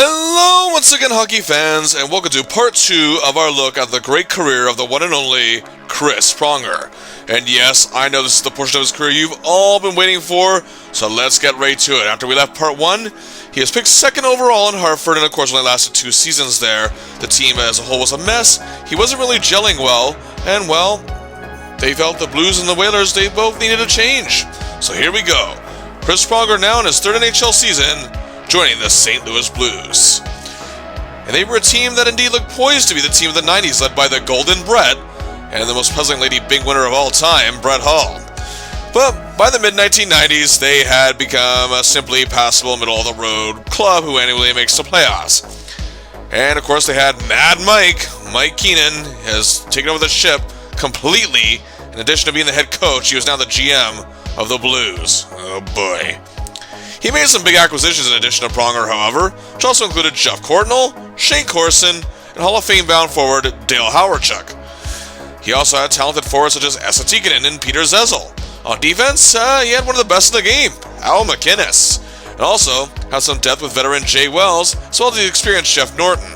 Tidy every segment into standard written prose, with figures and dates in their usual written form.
Hello once again, hockey fans, and welcome to part 2 of our look at the great career of the one and only Chris Pronger. And yes, I know this is the portion of his career you've all been waiting for, so let's get right to it. After we left part 1, he was picked second overall in Hartford and of course only lasted 2 seasons there. The team as a whole was a mess, he wasn't really gelling well, and well, they felt the Blues and the Whalers, they both needed a change. So here we go. Chris Pronger now in his third NHL season, joining the St. Louis Blues. And they were a team that indeed looked poised to be the team of the 90s, led by the Golden Brett and the most puzzlingly big winner of all time, Brett Hull. But by the mid-1990s, they had become a simply passable middle-of-the-road club who annually makes the playoffs. And of course they had Mad Mike Keenan has taken over the ship completely. In addition to being the head coach, he was now the GM of the Blues. Oh boy. He made some big acquisitions in addition to Pronger, however, which also included Jeff Courtnall, Shane Corson, and Hall of Fame-bound forward Dale Hawerchuk. He also had talented forwards such as Esa Tikkanen and Peter Zezel. On defense, he had one of the best in the game, Al MacInnis, and also had some depth with veteran Jay Wells, as well as the experienced Jeff Norton.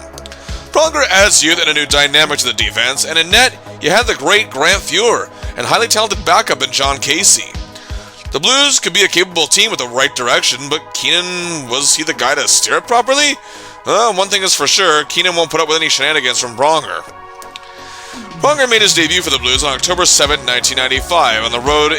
Pronger adds youth and a new dynamic to the defense, and in net, you had the great Grant Fuhr and highly talented backup in John Casey. The Blues could be a capable team with the right direction, but Keenan, was he the guy to steer it properly? One thing is for sure, Keenan won't put up with any shenanigans from Pronger. Pronger made his debut for the Blues on October 7, 1995 on the road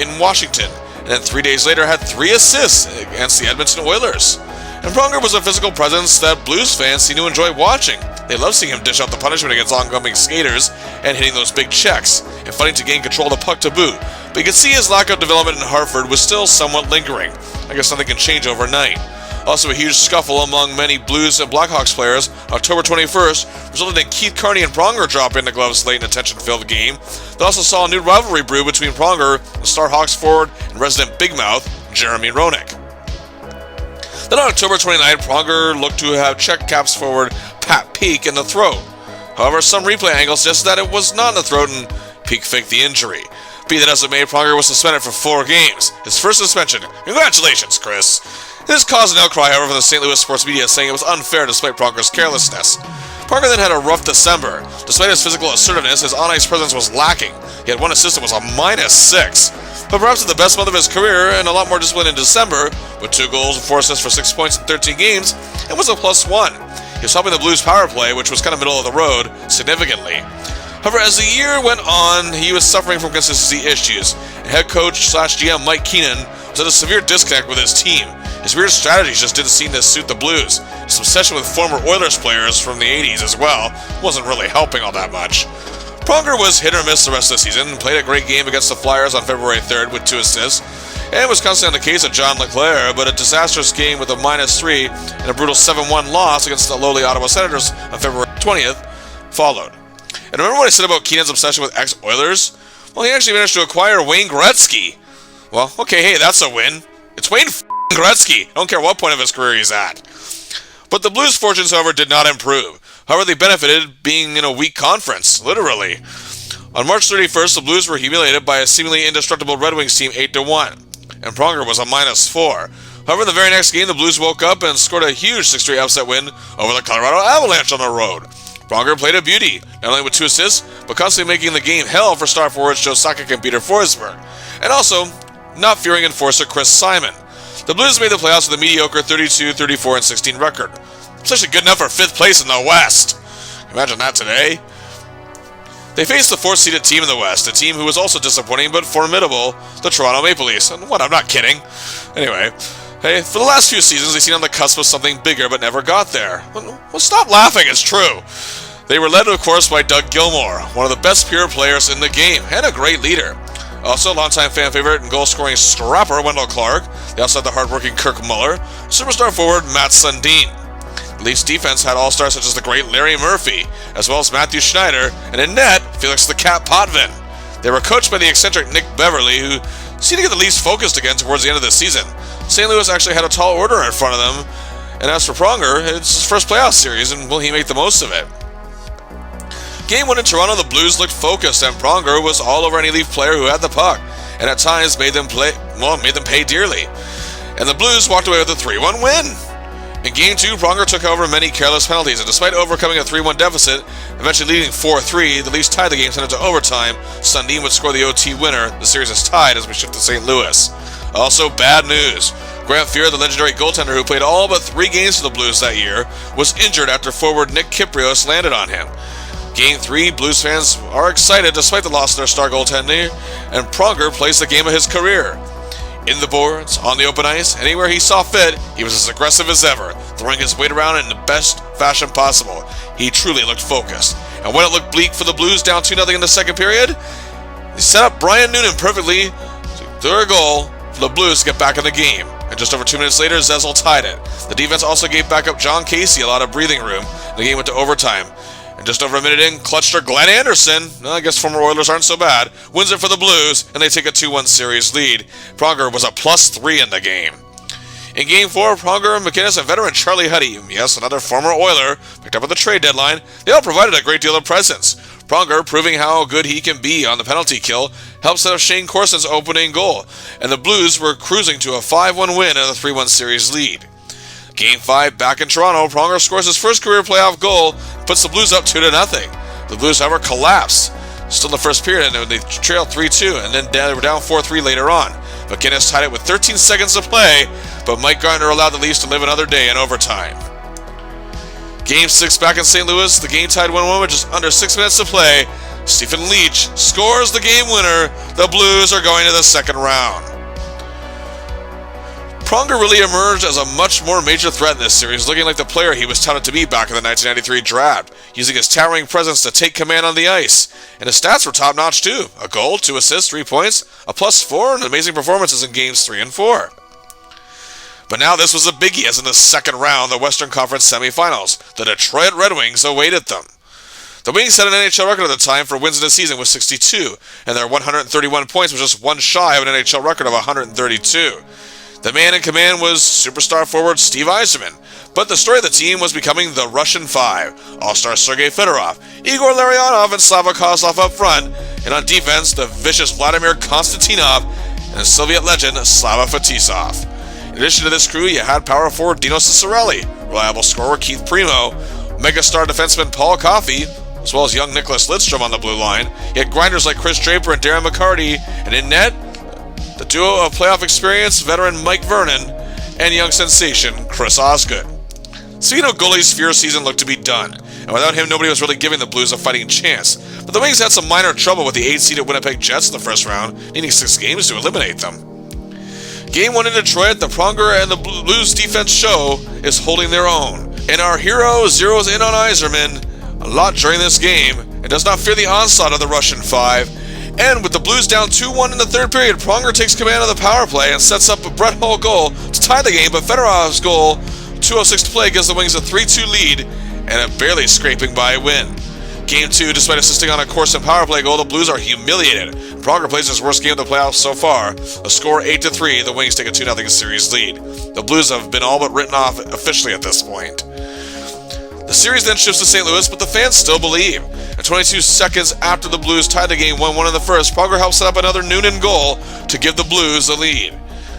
in Washington, and then 3 days later had 3 assists against the Edmonton Oilers. And Pronger was a physical presence that Blues fans seem to enjoy watching. They love seeing him dish out the punishment against oncoming skaters and hitting those big checks, and fighting to gain control of the puck to boot. But you could see his lack of development in Hartford was still somewhat lingering. I guess nothing can change overnight. Also, a huge scuffle among many Blues and Blackhawks players, October 21st, resulted in Keith Carney and Pronger dropping the gloves late in a tension-filled game. That also saw a new rivalry brew between Pronger and Star Hawks forward and resident Big Mouth, Jeremy Roenick. Then on October 29th, Pronger looked to have checked Caps forward Pat Peake in the throat. However, some replay angles suggested that it was not in the throat and Peake faked the injury. Be that as it may, Pronger was suspended for 4 games. His first suspension. Congratulations, Chris. This caused an outcry, however, from the St. Louis sports media, saying it was unfair despite Pronger's carelessness. Pronger then had a rough December. Despite his physical assertiveness, his on-ice presence was lacking. He had 1 assist and was a -6. But perhaps in the best month of his career, and a lot more discipline in December, with 2 goals and 4 assists for 6 points in 13 games, it was a +1. He was helping the Blues power play, which was kind of middle of the road, significantly. However, as the year went on, he was suffering from consistency issues, and head coach / GM Mike Keenan was at a severe disconnect with his team. His weird strategies just didn't seem to suit the Blues. His obsession with former Oilers players from the 80s as well wasn't really helping all that much. Pronger was hit or miss the rest of the season, and played a great game against the Flyers on February 3rd with 2 assists, and was constantly on the case of John LeClair, but a disastrous game with a -3 and a brutal 7-1 loss against the lowly Ottawa Senators on February 20th followed. And remember what I said about Keenan's obsession with ex-Oilers? Well, he actually managed to acquire Wayne Gretzky. Well, okay, hey, that's a win. It's Wayne Gretzky. I don't care what point of his career he's at. But the Blues' fortunes, however, did not improve. However, they benefited being in a weak conference, literally. On March 31st, the Blues were humiliated by a seemingly indestructible Red Wings team 8-1, and Pronger was a -4. However, the very next game, the Blues woke up and scored a huge 6-3 upset win over the Colorado Avalanche on the road. Pronger played a beauty, not only with 2 assists, but constantly making the game hell for star forwards Joe Sakic and Peter Forsberg, and also not fearing enforcer Chris Simon. The Blues made the playoffs with a mediocre 32, 34, and 16 record. It's actually good enough for 5th place in the West. Imagine that today. They faced the 4th-seeded team in the West, a team who was also disappointing but formidable, the Toronto Maple Leafs. And what? I'm not kidding. Anyway, hey, for the last few seasons, they seemed on the cusp of something bigger but never got there. Well, stop laughing, it's true. They were led, of course, by Doug Gilmour, one of the best pure players in the game, and a great leader. Also, longtime fan favorite and goal-scoring scrapper Wendell Clark. They also had the hard-working Kirk Muller, superstar forward Matt Sundin. The Leafs defense had all-stars such as the great Larry Murphy, as well as Matthew Schneider, and in net, Felix the Cat Potvin. They were coached by the eccentric Nick Beverly, who seemed to get the Leafs focused again towards the end of the season. St. Louis actually had a tall order in front of them, and as for Pronger, it's his first playoff series, and will he make the most of it? Game 1 in Toronto, the Blues looked focused, and Pronger was all over any Leaf player who had the puck, and at times made them pay dearly. And the Blues walked away with a 3-1 win. In Game 2, Pronger took over many careless penalties, and despite overcoming a 3-1 deficit, eventually leading 4-3, the Leafs tied the game, sent it to overtime. Sundin would score the OT winner. The series is tied as we shift to St. Louis. Also, bad news. Grant Fuhr, the legendary goaltender who played all but 3 games for the Blues that year, was injured after forward Nick Kyprios landed on him. Game 3, Blues fans are excited despite the loss of their star goaltender, and Pronger plays the game of his career. In the boards, on the open ice, anywhere he saw fit, he was as aggressive as ever, throwing his weight around in the best fashion possible. He truly looked focused. And when it looked bleak for the Blues down 2-0 in the second period, he set up Brian Noonan perfectly to throw a goal for the Blues to get back in the game. And just over 2 minutes later, Zezel tied it. The defense also gave backup John Casey a lot of breathing room. The game went to overtime. And just over a minute in, clutcher Glenn Anderson, I guess former Oilers aren't so bad, wins it for the Blues, and they take a 2-1 series lead. Pronger was a +3 in the game. In Game 4, Pronger, MacInnis, and veteran Charlie Huddy, yes, another former Oiler, picked up at the trade deadline. They all provided a great deal of presence. Pronger, proving how good he can be on the penalty kill, helped set up Shane Corson's opening goal, and the Blues were cruising to a 5-1 win and a 3-1 series lead. Game 5, back in Toronto, Pronger scores his first career playoff goal, puts the Blues up 2-0. The Blues, however, collapsed. Still in the first period, and they trailed 3-2, and then they were down 4-3 later on. MacInnis tied it with 13 seconds to play, but Mike Gardner allowed the Leafs to live another day in overtime. Game 6, back in St. Louis, the game tied 1-1 with just under 6 minutes to play. Stephen Leach scores the game winner. The Blues are going to the second round. Pronger really emerged as a much more major threat in this series, looking like the player he was touted to be back in the 1993 draft, using his towering presence to take command on the ice. And his stats were top-notch too. A goal, 2 assists, 3 points, a +4, and amazing performances in Games 3 and 4. But now this was a biggie, as in the second round, the Western Conference semifinals. The Detroit Red Wings awaited them. The Wings set an NHL record at the time for wins in the season with 62, and their 131 points was just one shy of an NHL record of 132. The man in command was superstar forward Steve Yzerman, but the story of the team was becoming the Russian Five: all-star Sergei Fedorov, Igor Larionov, and Slava Kozlov up front, and on defense, the vicious Vladimir Konstantinov and Soviet legend Slava Fetisov. In addition to this crew, you had power forward Dino Ciccarelli, reliable scorer Keith Primo, megastar defenseman Paul Coffey, as well as young Nicholas Lidstrom on the blue line. You had grinders like Chris Draper and Darren McCarty, and in net, the duo of playoff experience, veteran Mike Vernon, and young sensation Chris Osgood. Speaking of goalies, Fuhr's season looked to be done, and without him, nobody was really giving the Blues a fighting chance. But the Wings had some minor trouble with the 8-seeded Winnipeg Jets in the first round, needing 6 games to eliminate them. Game 1 in Detroit, the Pronger and the Blues defense show is holding their own, and our hero zeroes in on Yzerman a lot during this game and does not fear the onslaught of the Russian Five. And with the Blues down 2-1 in the third period, Pronger takes command of the power play and sets up a Brett Hull goal to tie the game, but Fedorov's goal, 2:06 to play, gives the Wings a 3-2 lead and a barely scraping by win. Game 2, despite assisting on a Corson power play goal, the Blues are humiliated. Pronger plays his worst game of the playoffs so far. A score 8-3, the Wings take a 2-0 series lead. The Blues have been all but written off officially at this point. The series then shifts to St. Louis, but the fans still believe. And 22 seconds after the Blues tied the game 1-1 in the first, Pronger helps set up another Noonan goal to give the Blues the lead.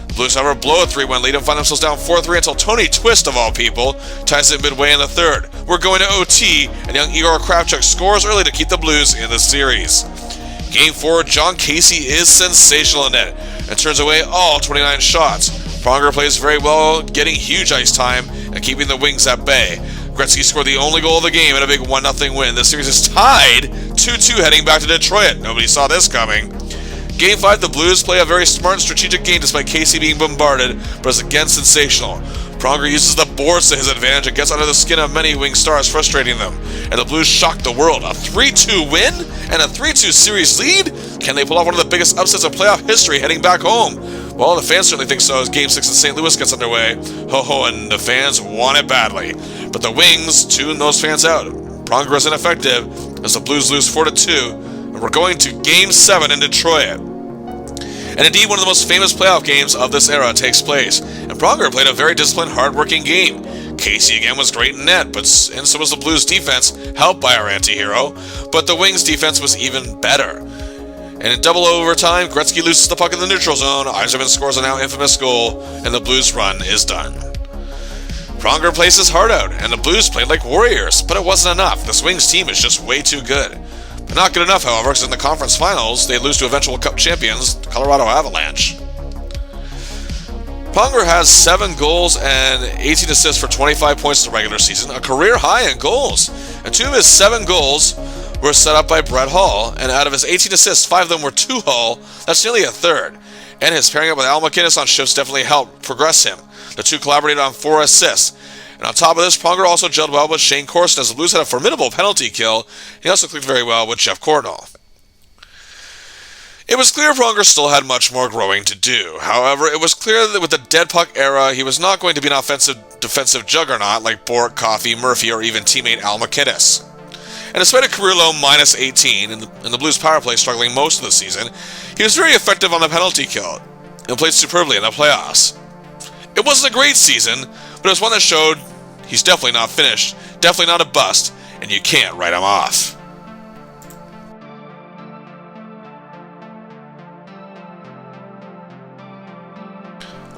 The Blues, however, blow a 3-1 lead and find themselves down 4-3 until Tony Twist, of all people, ties it midway in the third. We're going to OT, and young Igor Kravchuk scores early to keep the Blues in the series. Game 4, John Casey is sensational in net and turns away all 29 shots. Pronger plays very well, getting huge ice time and keeping the Wings at bay. Gretzky scored the only goal of the game in a big 1-0 win. The series is tied 2-2 heading back to Detroit. Nobody saw this coming. Game 5, the Blues play a very smart and strategic game despite Casey being bombarded, but is again sensational. Pronger uses the boards to his advantage and gets under the skin of many Wing stars, frustrating them. And the Blues shock the world. A 3-2 win and a 3-2 series lead? Can they pull off one of the biggest upsets of playoff history heading back home? Well, the fans certainly think so as Game 6 in St. Louis gets underway. Ho-ho, and the fans want it badly. But the Wings tune those fans out. Pronger is ineffective as the Blues lose 4-2, and we're going to Game 7 in Detroit. And indeed, one of the most famous playoff games of this era takes place, and Pronger played a very disciplined, hard-working game. Casey again was great in net, and so was the Blues defense, helped by our anti-hero, but the Wings defense was even better. And in double overtime, Gretzky loses the puck in the neutral zone, Yzerman scores a now infamous goal, and the Blues run is done. Pronger plays his heart out, and the Blues played like warriors, but it wasn't enough. This Wings team is just way too good. But not good enough, however, because in the conference finals, they lose to eventual Cup champions, Colorado Avalanche. Pronger has 7 goals and 18 assists for 25 points in the regular season, a career high in goals. And 2 of his 7 goals were set up by Brett Hull, and out of his 18 assists, 5 of them were to Hull. That's nearly a third. And his pairing up with Al MacInnis on shifts definitely helped progress him. The two collaborated on 4 assists. And on top of this, Pronger also gelled well with Shane Corson as the Blues had a formidable penalty kill. He also clicked very well with Jeff Courtnall. It was clear Pronger still had much more growing to do. However, it was clear that with the dead puck era, he was not going to be an offensive defensive juggernaut like Bork, Coffey, Murphy, or even teammate Al MacInnis. And despite a career-low minus 18 and the Blues power play struggling most of the season, he was very effective on the penalty kill and played superbly in the playoffs. It wasn't a great season, but it was one that showed he's definitely not finished, definitely not a bust, and you can't write him off.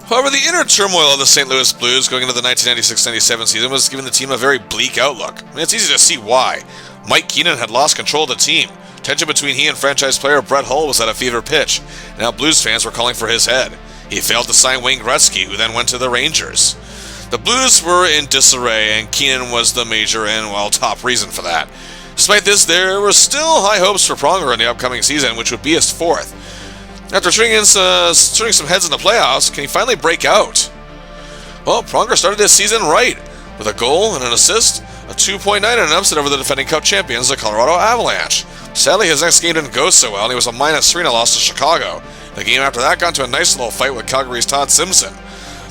However, the inner turmoil of the St. Louis Blues going into the 1996-97 season was giving the team a very bleak outlook. I mean, it's easy to see why. Mike Keenan had lost control of the team. Tension between he and franchise player Brett Hull was at a fever pitch, and now Blues fans were calling for his head. He failed to sign Wayne Gretzky, who then went to the Rangers. The Blues were in disarray, and Keenan was the major and, well, top reason for that. Despite this, there were still high hopes for Pronger in the upcoming season, which would be his 4th. After turning some heads in the playoffs, can he finally break out? Well, Pronger started his season right, with a goal and an assist, a 2.9 and an upset over the defending Cup champions, the Colorado Avalanche. Sadly, his next game didn't go so well, and he was a -3 in a loss to Chicago. The game after that got into a nice little fight with Calgary's Todd Simpson.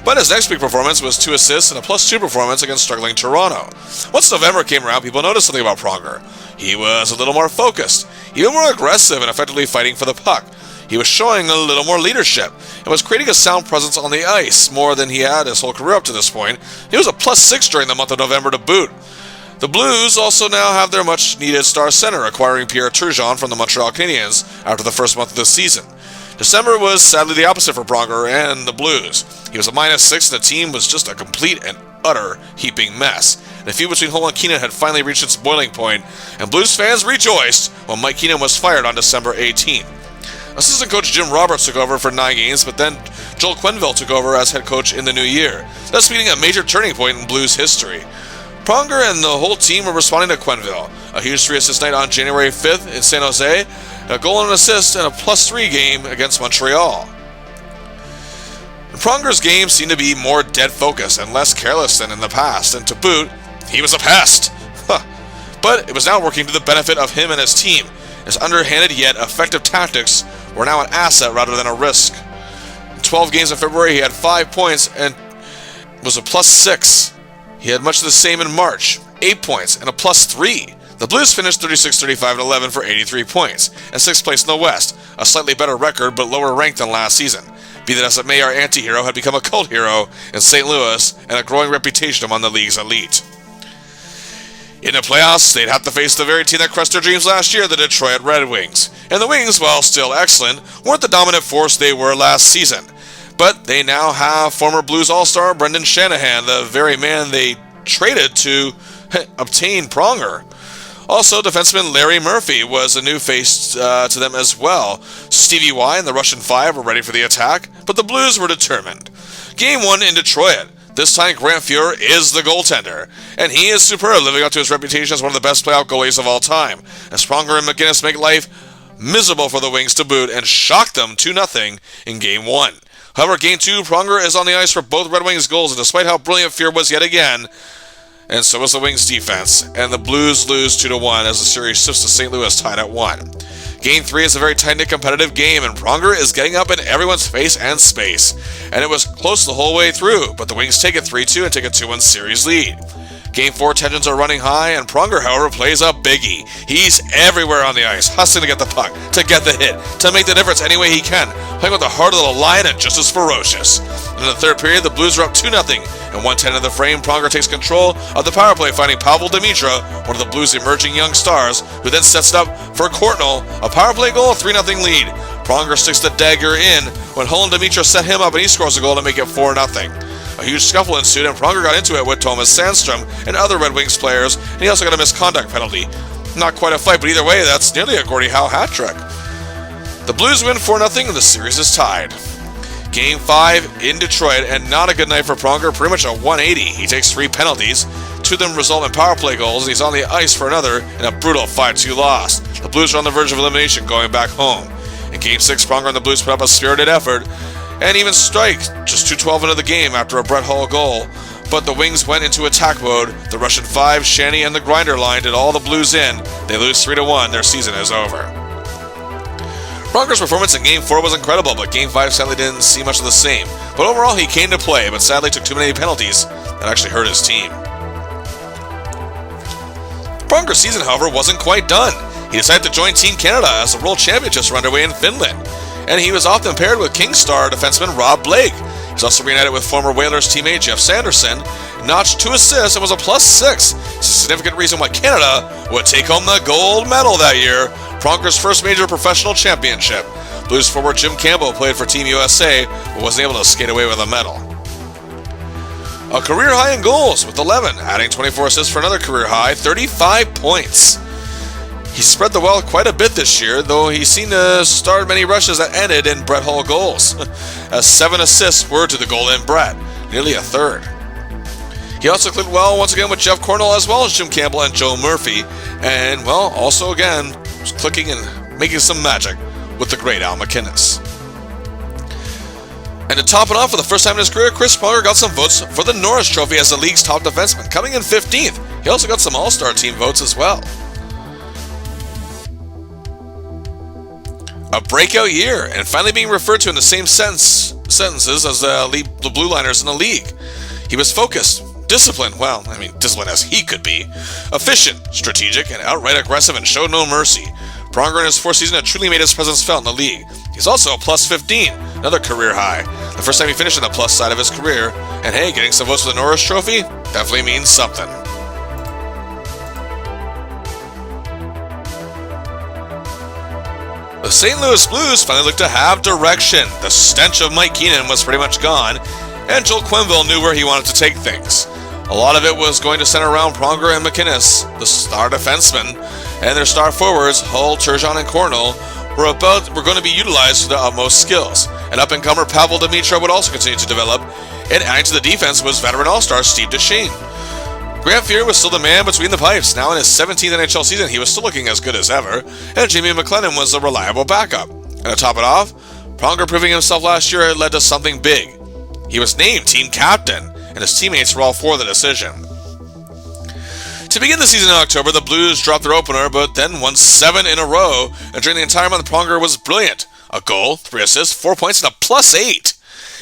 But his next big performance was 2 assists and a +2 performance against struggling Toronto. Once November came around, people noticed something about Pronger. He was a little more focused, even more aggressive and effectively fighting for the puck. He was showing a little more leadership and was creating a sound presence on the ice, more than he had his whole career up to this point. He was a +6 during the month of November to boot. The Blues also now have their much-needed star center, acquiring Pierre Turgeon from the Montreal Canadiens after the first month of the season. December was sadly the opposite for Pronger and the Blues. He was a -6, and the team was just a complete and utter heaping mess. The feud between Hull and Keenan had finally reached its boiling point, and Blues fans rejoiced when Mike Keenan was fired on December 18th. Assistant coach Jim Roberts took over for 9 games, but then Joel Quenneville took over as head coach in the new year, thus meeting a major turning point in Blues history. Pronger and the whole team were responding to Quenneville. A huge 3-assist night on January 5th in San Jose, a goal and an assist, and a +3 game against Montreal. Pronger's game seemed to be more dead-focused and less careless than in the past, and to boot, he was a pest. But it was now working to the benefit of him and his team. His underhanded yet effective tactics were now an asset rather than a risk. In 12 games in February, he had 5 points and was a +6. He had much of the same in March, 8 points and a +3. The Blues finished 36-35-11 for 83 points, and 6th place in the West, a slightly better record but lower ranked than last season. Be that as it may, our anti-hero had become a cult hero in St. Louis and a growing reputation among the league's elite. In the playoffs, they'd have to face the very team that crushed their dreams last year, the Detroit Red Wings. And the Wings, while still excellent, weren't the dominant force they were last season. But they now have former Blues All-Star Brendan Shanahan, the very man they traded to obtain Pronger. Also, defenseman Larry Murphy was a new face to them as well. Stevie Y and the Russian Five were ready for the attack, but the Blues were determined. Game 1 in Detroit. This time, Grant Fuhr is the goaltender, and he is superb, living up to his reputation as one of the best playoff goalies of all time. As Pronger and MacInnis make life miserable for the Wings to boot and shock them 2-0 in Game 1. However, Game 2, Pronger is on the ice for both Red Wings goals, and despite how brilliant Fuhr was yet again, and so was the Wings defense, and the Blues lose 2-1 as the series shifts to St. Louis tied at 1. Game 3 is a very tight-knit competitive game, and Pronger is getting up in everyone's face and space. And it was close the whole way through, but the Wings take a 3-2 and take a 2-1 series lead. Game 4 tensions are running high, and Pronger, however, plays a biggie. He's everywhere on the ice, hustling to get the puck, to get the hit, to make the difference any way he can, playing with the heart of the lion and just as ferocious. In the third period, the Blues are up 2-0. In 1:10 of the frame, Pronger takes control of the power play, finding Pavel Demitra, one of the Blues' emerging young stars, who then sets it up for Courtnall, a power play goal, 3-0 lead. Pronger sticks the dagger in when Hull and Demitra set him up, and he scores a goal to make it 4-0. A huge scuffle ensued, and Pronger got into it with Thomas Sandstrom and other Red Wings players, and he also got a misconduct penalty. Not quite a fight, but either way, that's nearly a Gordie Howe hat trick. The Blues win 4-0, and the series is tied. Game 5 in Detroit, and not a good night for Pronger, pretty much a 180. He takes 3 penalties, 2 of them result in power play goals, and he's on the ice for another in a brutal 5-2 loss. The Blues are on the verge of elimination, going back home. In Game 6, Pronger and the Blues put up a spirited effort, and even strike just 2:12 into the game after a Brett Hull goal, but the Wings went into attack mode. The Russian 5, Shanny, and the grinder line did all the Blues in. They lose 3-1, their season is over. Pronger's performance in Game 4 was incredible, but Game 5 sadly didn't see much of the same. But overall, he came to play, but sadly took too many penalties that actually hurt his team. Pronger's season, however, wasn't quite done. He decided to join Team Canada as the World Championships were underway in Finland, and he was often paired with King Star defenseman Rob Blake. He's also reunited with former Whalers teammate Jeff Sanderson, notched 2 assists and was a +6. It's a significant reason why Canada would take home the gold medal that year, Pronger's first major professional championship. Blues forward Jim Campbell played for Team USA, but wasn't able to skate away with a medal. A career high in goals with 11, adding 24 assists for another career high, 35 points. He spread the wealth quite a bit this year, though he seemed to start many rushes that ended in Brett Hull goals, as 7 assists were to the goal in Brett, nearly a third. He also clicked well once again with Jeff Cornell as well as Jim Campbell and Joe Murphy, and well, also again, was clicking and making some magic with the great Al MacInnis. And to top it off, for the first time in his career, Chris Pronger got some votes for the Norris Trophy as the league's top defenseman, coming in 15th. He also got some All-Star team votes as well. A breakout year, and finally being referred to in the same sentences as the Blue Liners in the league. He was focused, disciplined, disciplined as he could be, efficient, strategic, and outright aggressive, and showed no mercy. Pronger in his 4th season had truly made his presence felt in the league. He's also a +15, another career high. The first time he finished in the plus side of his career, and hey, getting some votes for the Norris Trophy definitely means something. The St. Louis Blues finally looked to have direction. The stench of Mike Keenan was pretty much gone, and Joel Quenneville knew where he wanted to take things. A lot of it was going to center around Pronger and MacInnis, the star defensemen, and their star forwards, Hull, Turgeon, and Cornell, were going to be utilized to their utmost skills. And up-and-comer Pavel Demitra would also continue to develop, and adding to the defense was veteran all-star Steve Duchesne. Grant Fuhr was still the man between the pipes. Now in his 17th NHL season, he was still looking as good as ever, and Jamie McLennan was a reliable backup. And to top it off, Pronger proving himself last year had led to something big. He was named team captain, and his teammates were all for the decision. To begin the season in October, the Blues dropped their opener, but then won 7 in a row, and during the entire month, Pronger was brilliant. A goal, 3 assists, 4 points, and a +8.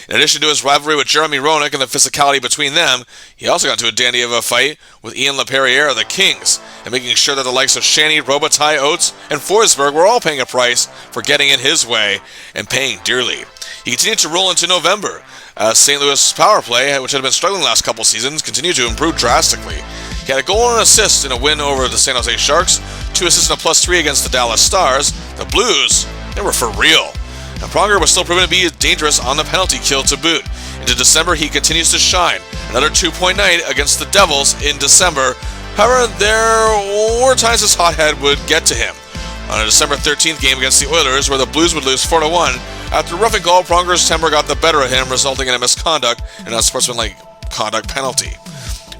In addition to his rivalry with Jeremy Roenick and the physicality between them, he also got into a dandy of a fight with Ian LaPerriere of the Kings, and making sure that the likes of Shanny, Robitaille, Oates, and Forsberg were all paying a price for getting in his way, and paying dearly. He continued to roll into November, as St. Louis' power play, which had been struggling the last couple seasons, continued to improve drastically. He had a goal and an assist in a win over the San Jose Sharks, 2 assists and a +3 against the Dallas Stars. The Blues, they were for real. And Pronger was still proven to be dangerous on the penalty kill to boot. Into December, he continues to shine. Another 2-point night against the Devils in December. However, there were times his hothead would get to him. On a December 13th game against the Oilers, where the Blues would lose 4-1, after a roughing call, Pronger's temper got the better of him, resulting in a misconduct and a unsportsmanlike conduct penalty.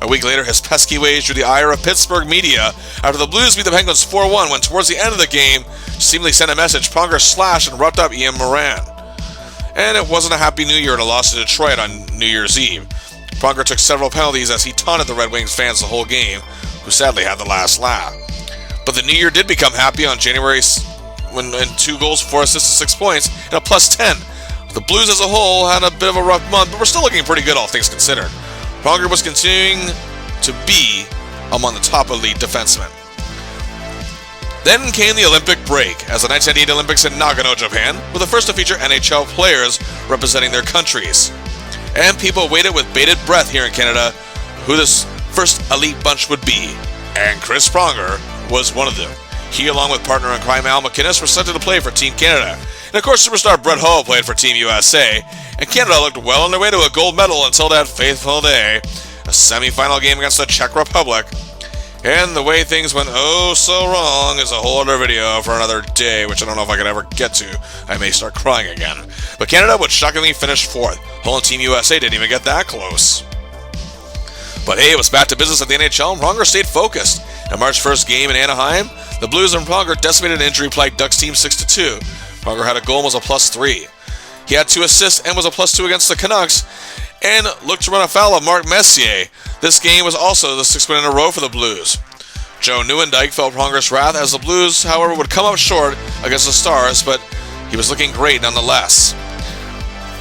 A week later, his pesky ways drew the ire of Pittsburgh media after the Blues beat the Penguins 4-1 when towards the end of the game, seemingly sent a message, Pronger slashed and roughed up Ian Moran. And it wasn't a happy New Year in a loss to Detroit on New Year's Eve. Pronger took several penalties as he taunted the Red Wings fans the whole game, who sadly had the last laugh. But the New Year did become happy on January when 2 goals, 4 assists, and 6 points, and a +10. The Blues as a whole had a bit of a rough month, but were still looking pretty good all things considered. Pronger was continuing to be among the top elite defensemen. Then came the Olympic break, as the 1998 Olympics in Nagano, Japan, were the first to feature NHL players representing their countries. And people waited with bated breath here in Canada who this first elite bunch would be, and Chris Pronger was one of them. He, along with partner in crime Al MacInnis, were selected to play for Team Canada. And of course, superstar Brett Hull played for Team USA, and Canada looked well on their way to a gold medal until that fateful day, a semi-final game against the Czech Republic. And the way things went oh so wrong is a whole other video for another day, which I don't know if I can ever get to. I may start crying again. But Canada would shockingly finish 4th. Whole Team USA didn't even get that close. But hey, it was back to business at the NHL, and Pronger stayed focused. In March 1st game in Anaheim, the Blues and Pronger decimated an injury-plagued Ducks team 6-2. Pronger had a goal and was a +3. He had 2 assists and was a +2 against the Canucks, and looked to run afoul of Mark Messier. This game was also the 6th win in a row for the Blues. Joe Nieuwendyk felt Pronger's wrath as the Blues, however, would come up short against the Stars, but he was looking great nonetheless.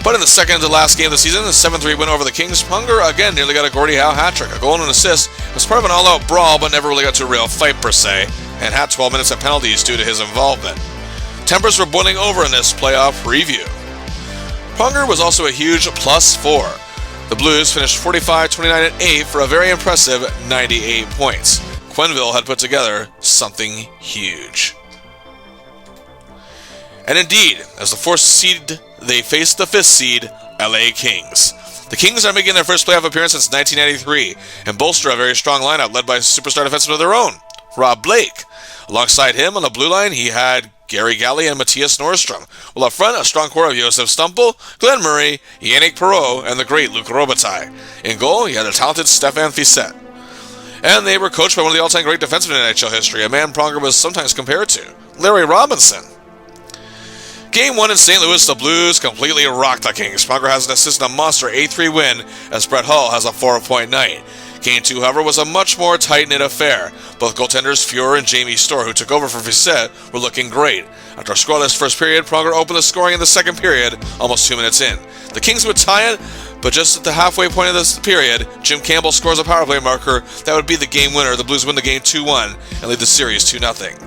But in the second to last game of the season, the 7-3 win over the Kings, Pronger again nearly got a Gordie Howe hat-trick. A goal and an assist was part of an all-out brawl, but never really got to a real fight per se, and had 12 minutes of penalties due to his involvement. Tempers were boiling over in this playoff preview. Pronger was also a huge +4. The Blues finished 45-29-8 for a very impressive 98 points. Quenneville had put together something huge. And indeed, as the 4th seed, they faced the 5th seed, LA Kings. The Kings are making their first playoff appearance since 1993 and bolster a very strong lineup led by a superstar defenseman of their own, Rob Blake. Alongside him on the blue line, he had Gary Galley and Matthias Nordstrom, while up front, a strong core of Josef Stumpel, Glenn Murray, Yannick Perreault, and the great Luc Robitaille. In goal, he had the talented Stéphane Fiset. And they were coached by one of the all-time great defensemen in NHL history, a man Pronger was sometimes compared to, Larry Robinson. Game 1 in St. Louis, the Blues completely rocked the Kings. Pronger has an assist in a monster 8-3 win, as Brett Hull has a 4-point night. Game 2, however, was a much more tight-knit affair. Both goaltenders, Fuhrer and Jamie Storr, who took over for Fiset, were looking great. After a scoreless first period, Pronger opened the scoring in the second period, almost 2 minutes in. The Kings would tie it, but just at the halfway point of this period, Jim Campbell scores a power play marker that would be the game winner. The Blues win the game 2-1 and lead the series 2-0.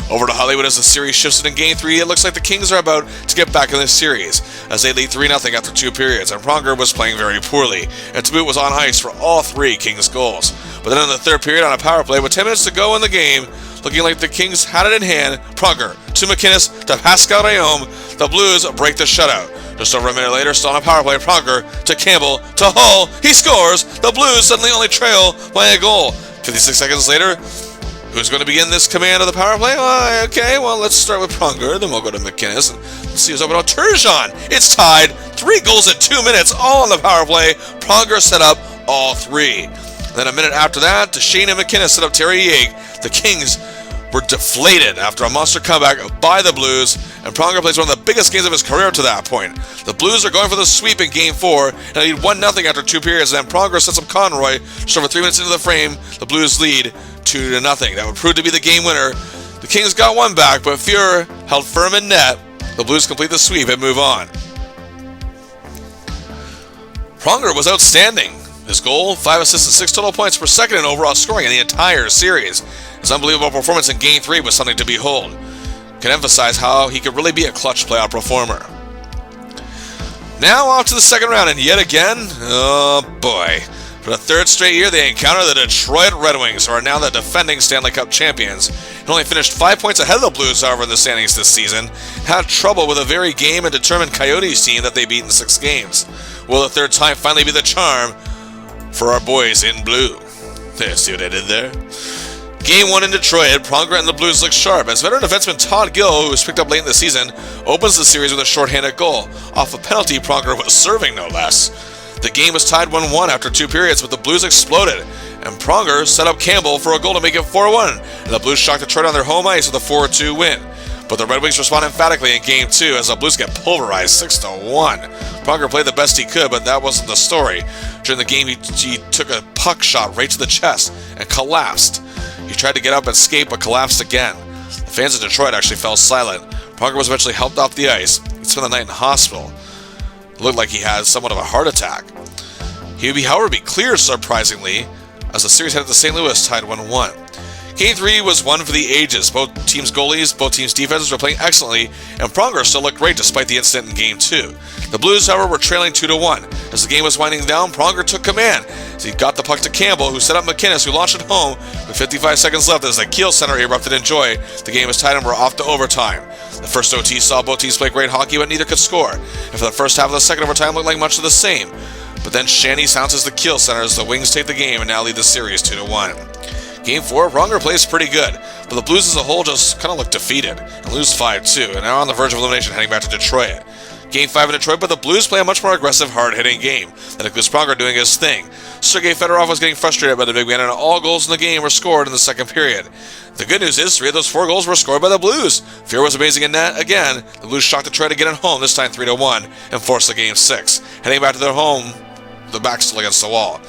Over to Hollywood as the series shifts in Game 3, it looks like the Kings are about to get back in this series, as they lead 3-0 after 2 periods, and Pronger was playing very poorly, and to boot was on ice for all 3 Kings goals. But then in the third period on a power play, with 10 minutes to go in the game, looking like the Kings had it in hand, Pronger to MacInnis to Pascal Réaume, the Blues break the shutout. Just over a minute later, still on a power play, Pronger to Campbell to Hull, he scores! The Blues suddenly only trail by a goal. 56 seconds later, who's going to begin this command of the power play? Let's start with Pronger, then we'll go to MacInnis, and let's see who's open. Turgeon! It's tied, 3 goals in 2 minutes, all on the power play. Pronger set up all 3. Then a minute after that, Duchesne and MacInnis set up Terry Yeague. The Kings were deflated after a monster comeback by the Blues, and Pronger plays one of the biggest games of his career to that point. The Blues are going for the sweep in Game 4, and they lead 1-0 after 2 periods, and then Pronger sets up Conroy just over 3 minutes into the frame. The Blues lead 2-0. That would prove to be the game winner. The Kings got one back, but Fuhrer held firm in net. The Blues complete the sweep and move on. Pronger was outstanding. His goal, 5 assists and 6 total points per second in overall scoring in the entire series. His unbelievable performance in Game 3 was something to behold. Can emphasize how he could really be a clutch playoff performer. Now off to the second round, and yet again, oh boy. For the 3rd straight year, they encounter the Detroit Red Wings, who are now the defending Stanley Cup champions, and only finished 5 points ahead of the Blues, however, in the standings this season, had trouble with a very game and determined Coyotes team that they beat in 6 games. Will the third time finally be the charm for our boys in blue? See what I did there? Game 1 in Detroit, Pronger and the Blues look sharp, as veteran defenseman Todd Gill, who was picked up late in the season, opens the series with a shorthanded goal, off a penalty Pronger was serving, no less. The game was tied 1-1 after 2 periods, but the Blues exploded, and Pronger set up Campbell for a goal to make it 4-1, and the Blues shocked Detroit on their home ice with a 4-2 win. But the Red Wings respond emphatically in Game 2 as the Blues get pulverized 6-1. Pronger played the best he could, but that wasn't the story. During the game, he took a puck shot right to the chest and collapsed. He tried to get up and skate, but collapsed again. The fans of Detroit actually fell silent. Pronger was eventually helped off the ice. He spent the night in the hospital. It looked like he had somewhat of a heart attack. He would, however, be cleared, surprisingly, as the series headed to St. Louis, tied 1-1. Game 3 was one for the ages. Both teams' goalies, both teams' defenses were playing excellently, and Pronger still looked great despite the incident in Game 2. The Blues, however, were trailing 2-1. As the game was winding down, Pronger took command as he got the puck to Campbell, who set up MacInnis, who launched it home with 55 seconds left as the Kiel Center erupted in joy. The game was tied and we're off to overtime. The first OT saw both teams play great hockey, but neither could score, and for the first half of the second overtime looked like much of the same. But then Shanny silences the Kiel Center as the Wings take the game and now lead the series 2-1. Game 4, Pronger plays pretty good, but the Blues as a whole just kind of look defeated and lose 5-2, and now on the verge of elimination heading back to Detroit. Game 5 in Detroit, but the Blues play a much more aggressive, hard-hitting game that includes Pronger doing his thing. Sergei Fedorov was getting frustrated by the big man, and all goals in the game were scored in the second period. The good news is 3 of those 4 goals were scored by the Blues. Fear was amazing in net again. The Blues shocked Detroit to get it home, this time 3-1, and forced the Game 6. Heading back to their home, the back still against the wall.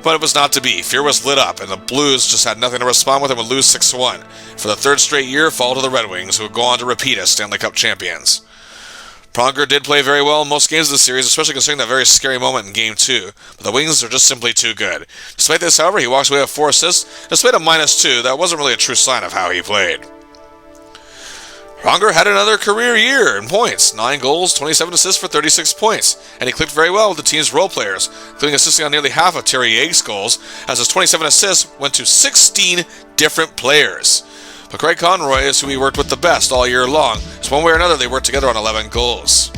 But it was not to be. Fear was lit up, and the Blues just had nothing to respond with and would lose 6-1. For the third straight year, fall to the Red Wings, who would go on to repeat as Stanley Cup champions. Pronger did play very well in most games of the series, especially considering that very scary moment in Game 2, but the Wings are just simply too good. Despite this, however, he walks away with 4 assists. Despite a -2, that wasn't really a true sign of how he played. Pronger had another career year in points, 9 goals, 27 assists for 36 points, and he clicked very well with the team's role players, including assisting on nearly half of Terry Yeage's goals, as his 27 assists went to 16 different players. But Craig Conroy is who he worked with the best all year long, as one way or another they worked together on 11 goals.